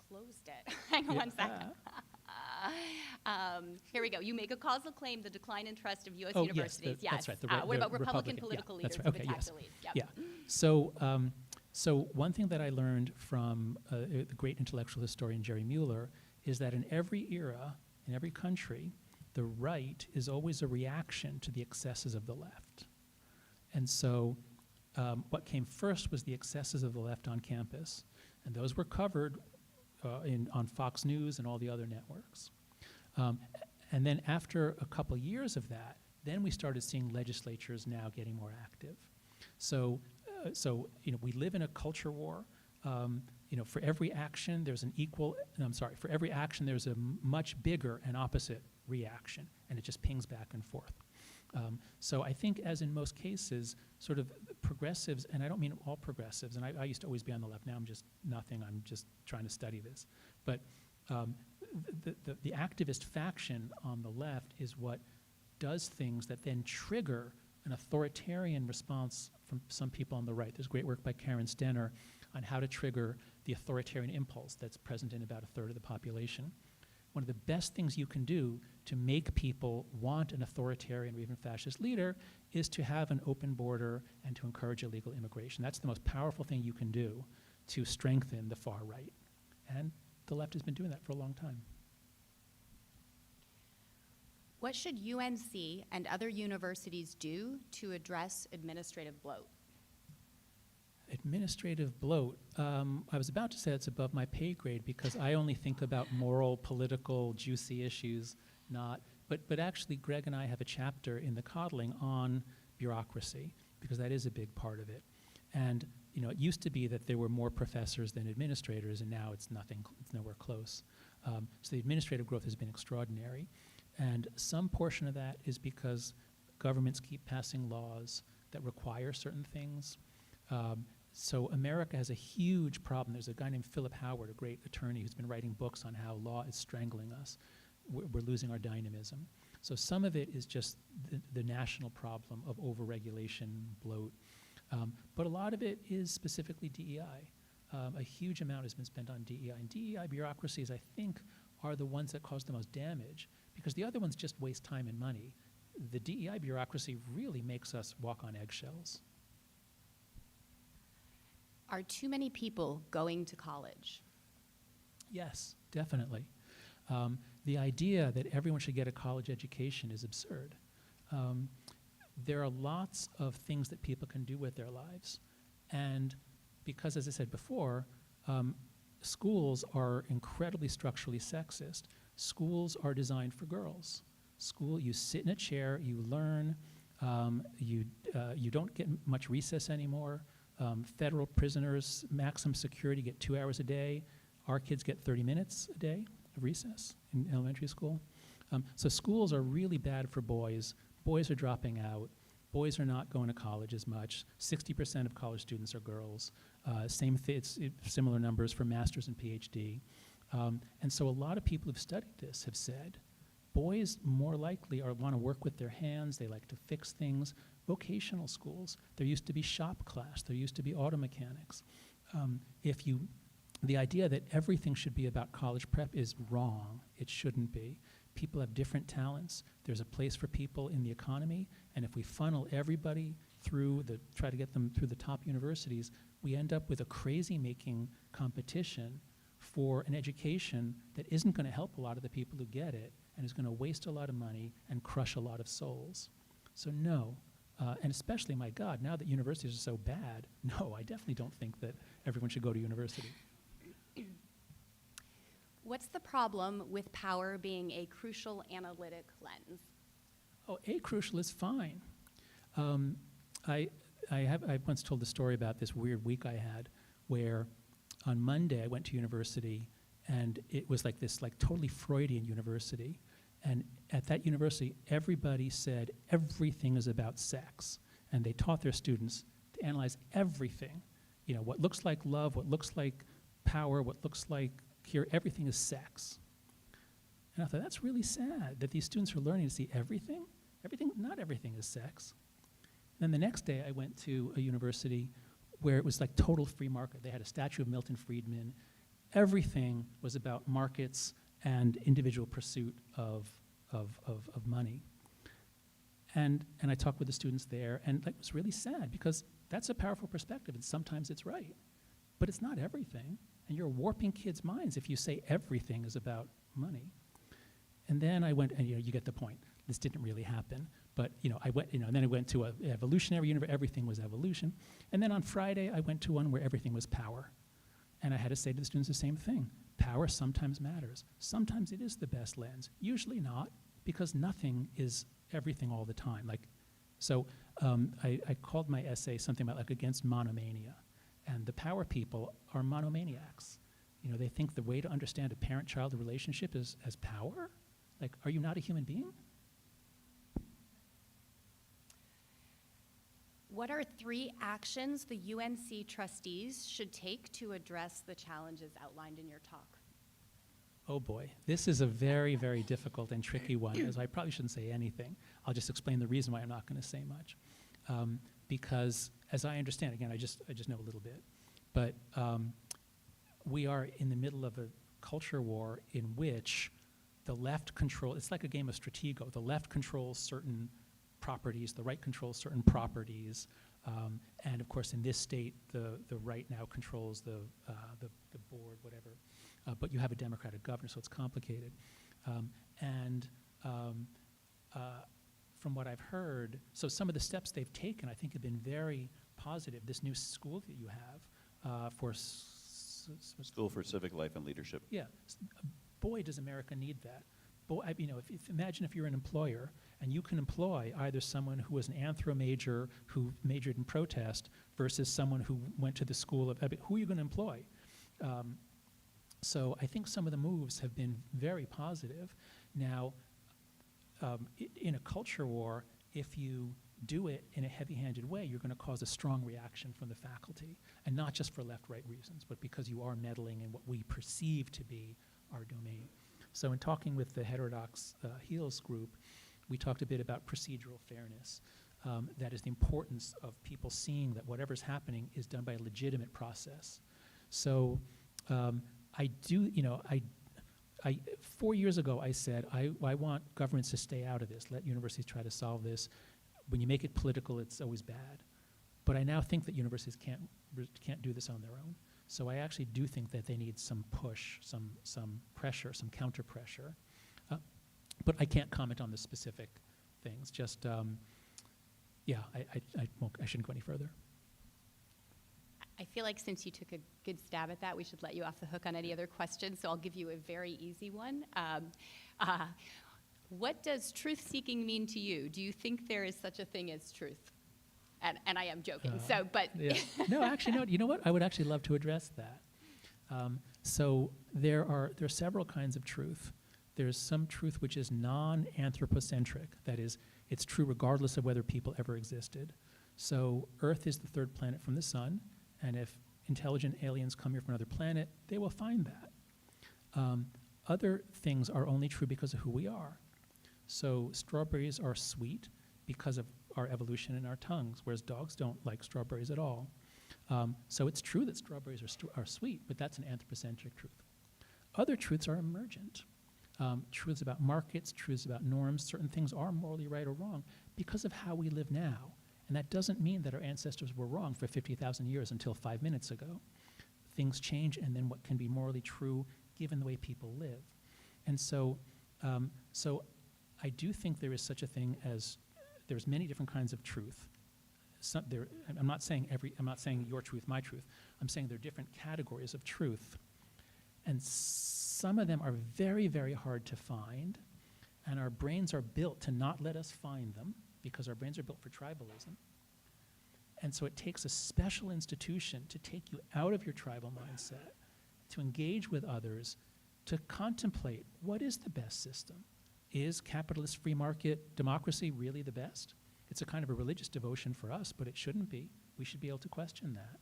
closed it. Hang on 1 second. Here we go. You make a causal claim the decline in trust of U.S. universities. Yes, that's right. What about Republican political leaders who attacked elites? Yep. Yeah. So one thing that I learned from the great intellectual historian Jerry Mueller is that in every era, in every country, the right is always a reaction to the excesses of the left. And so what came first was the excesses of the left on campus, and those were covered on Fox News and all the other networks. And then after a couple years of that, then we started seeing legislatures now getting more active. So we live in a culture war. For every action, there's for every action, there's a much bigger and opposite reaction, and it just pings back and forth. So I think, as in most cases, sort of progressives, and I don't mean all progressives, and I used to always be on the left, now I'm just nothing, I'm just trying to study this. But the activist faction on the left is what does things that then trigger an authoritarian response from some people on the right. There's great work by Karen Stenner on how to trigger the authoritarian impulse that's present in about a third of the population. One of the best things you can do to make people want an authoritarian or even fascist leader is to have an open border and to encourage illegal immigration. That's the most powerful thing you can do to strengthen the far right. And the left has been doing that for a long time. What should UNC and other universities do to address administrative bloat? Administrative bloat. I was about to say it's above my pay grade because I only think about moral, political, juicy issues, but actually Greg and I have a chapter in the Coddling on bureaucracy because that is a big part of it. And it used to be that there were more professors than administrators, and now it's nowhere close. So the administrative growth has been extraordinary. And some portion of that is because governments keep passing laws that require certain things. So America has a huge problem. There's a guy named Philip Howard, a great attorney, who's been writing books on how law is strangling us. We're losing our dynamism. So some of it is just the national problem of overregulation, bloat. But a lot of it is specifically DEI. A huge amount has been spent on DEI. And DEI bureaucracies, I think, are the ones that cause the most damage because the other ones just waste time and money. The DEI bureaucracy really makes us walk on eggshells. Are too many people going to college? Yes, definitely. the idea that everyone should get a college education is absurd. There are lots of things that people can do with their lives. And because, as I said before, schools are incredibly structurally sexist. Schools are designed for girls. You sit in a chair, you learn, you don't get much recess anymore. Federal prisoners, maximum security, get 2 hours a day. Our kids get 30 minutes a day of recess in elementary school. So schools are really bad for boys. Boys are dropping out. Boys are not going to college as much. 60% of college students are girls. It's similar numbers for master's and PhD. And so a lot of people who've studied this have said, boys more likely want to work with their hands. They like to fix things. Vocational schools, there used to be shop class. There used to be auto mechanics. The idea that everything should be about college prep is wrong. It shouldn't be. People have different talents. There's a place for people in the economy, and if we funnel everybody try to get them through the top universities, we end up with a crazy-making competition for an education that isn't going to help a lot of the people who get it and is going to waste a lot of money and crush a lot of souls. So no, and especially, my God, now that universities are so bad, no, I definitely don't think that everyone should go to university. What's the problem with power being a crucial analytic lens? Oh, crucial is fine. I once told the story about this weird week I had where on Monday I went to university and it was like this totally Freudian university. And at that university, everybody said everything is about sex. And they taught their students to analyze everything. You know, what looks like love, what looks like power, what looks like here, everything is sex. And I thought, that's really sad that these students are learning to see everything. Not everything is sex. And then the next day I went to a university where it was like total free market. They had a statue of Milton Friedman. Everything was about markets and individual pursuit of money. And I talked with the students there, and it was really sad because that's a powerful perspective, and sometimes it's right. But it's not everything, and you're warping kids' minds if you say everything is about money. And then I went, and you get the point. This didn't really happen, but I went, and then I went to an evolutionary university. Everything was evolution. And then on Friday, I went to one where everything was power. And I had to say to the students the same thing. Power sometimes matters. Sometimes it is the best lens. Usually not, because nothing is everything all the time. I called my essay something about against monomania. And the power people are monomaniacs. They think the way to understand a parent-child relationship is as power? Are you not a human being? What are 3 actions the UNC trustees should take to address the challenges outlined in your talk? Oh boy, this is a very, very difficult and tricky one, as I probably shouldn't say anything. I'll just explain the reason why I'm not going to say much. Because as I understand, again, I just know a little bit, but we are in the middle of a culture war in which the left it's like a game of Stratego. The left controls certain properties, the right controls certain properties, and of course in this state the right now controls the board, whatever, but you have a democratic governor, so it's complicated. From what I've heard, so some of the steps they've taken I think have been very positive. This new school that you have for School for Civic Life and Leadership. Yeah, boy does America need that. Imagine if you're an employer and you can employ either someone who was an anthro major who majored in protest versus someone who went to the school of, who are you going to employ? So I think some of the moves have been very positive. Now, in a culture war, if you do it in a heavy-handed way, you're going to cause a strong reaction from the faculty, and not just for left-right reasons, but because you are meddling in what we perceive to be our domain. So in talking with the Heterodox Heels group, we talked a bit about procedural fairness. That is the importance of people seeing that whatever's happening is done by a legitimate process. So 4 years ago I said, I want governments to stay out of this, let universities try to solve this. When you make it political, it's always bad. But I now think that universities can't do this on their own. So I actually do think that they need some push, some pressure, some counter pressure. But I can't comment on the specific things. Just, yeah, I shouldn't go any further. I feel like since you took a good stab at that, we should let you off the hook on any other questions, so I'll give you a very easy one. What does truth-seeking mean to you? Do you think there is such a thing as truth? And I am joking, but... Yeah. No, actually, no. You know what? I would actually love to address that. So there are several kinds of truth. There's some truth which is non-anthropocentric. That is, it's true regardless of whether people ever existed. So Earth is the third planet from the sun, and if intelligent aliens come here from another planet, they will find that. Other things are only true because of who we are. So strawberries are sweet because of our evolution in our tongues, whereas dogs don't like strawberries at all. So it's true that strawberries are sweet, but that's an anthropocentric truth. Other truths are emergent. Truths about markets, truths about norms, certain things are morally right or wrong because of how we live now. And that doesn't mean that our ancestors were wrong for 50,000 years until 5 minutes ago. Things change, and then what can be morally true given the way people live. And so I do think there is such a thing as, there's many different kinds of truth. I'm not saying your truth, my truth. I'm saying there are different categories of truth. And some of them are very, very hard to find, and our brains are built to not let us find them because our brains are built for tribalism. And so it takes a special institution to take you out of your tribal mindset, to engage with others, to contemplate what is the best system. Is capitalist free market democracy really the best? It's a kind of a religious devotion for us, but it shouldn't be. We should be able to question that.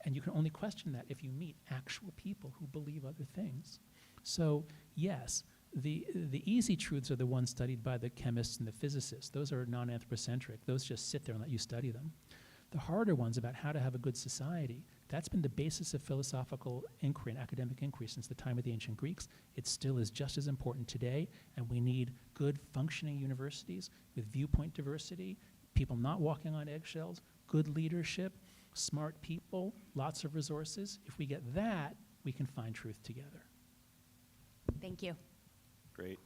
And you can only question that if you meet actual people who believe other things. So yes, the easy truths are the ones studied by the chemists and the physicists. Those are non-anthropocentric. Those just sit there and let you study them. The harder ones about how to have a good society, that's been the basis of philosophical inquiry and academic inquiry since the time of the ancient Greeks. It still is just as important today, and we need good functioning universities with viewpoint diversity, people not walking on eggshells, good leadership, smart people, lots of resources. If we get that, we can find truth together. Thank you. Great.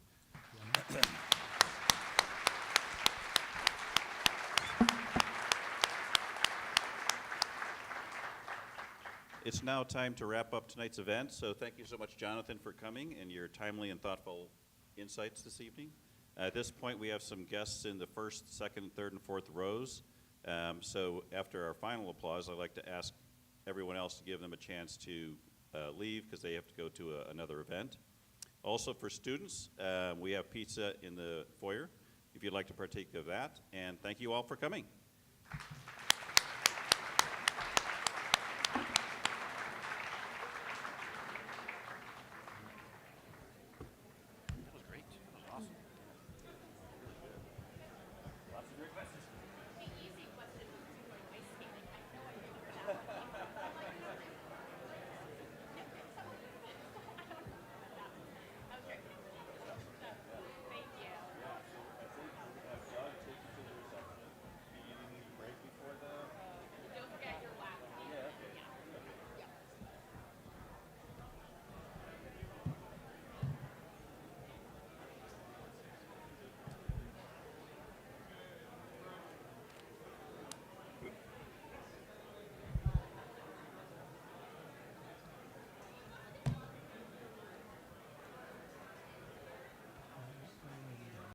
It's now time to wrap up tonight's event, so thank you so much, Jonathan, for coming and your timely and thoughtful insights this evening. At this point, we have some guests in the first, second, third, and fourth rows. So after our final applause, I'd like to ask everyone else to give them a chance to leave because they have to go to another event. Also for students, we have pizza in the foyer if you'd like to partake of that. And thank you all for coming.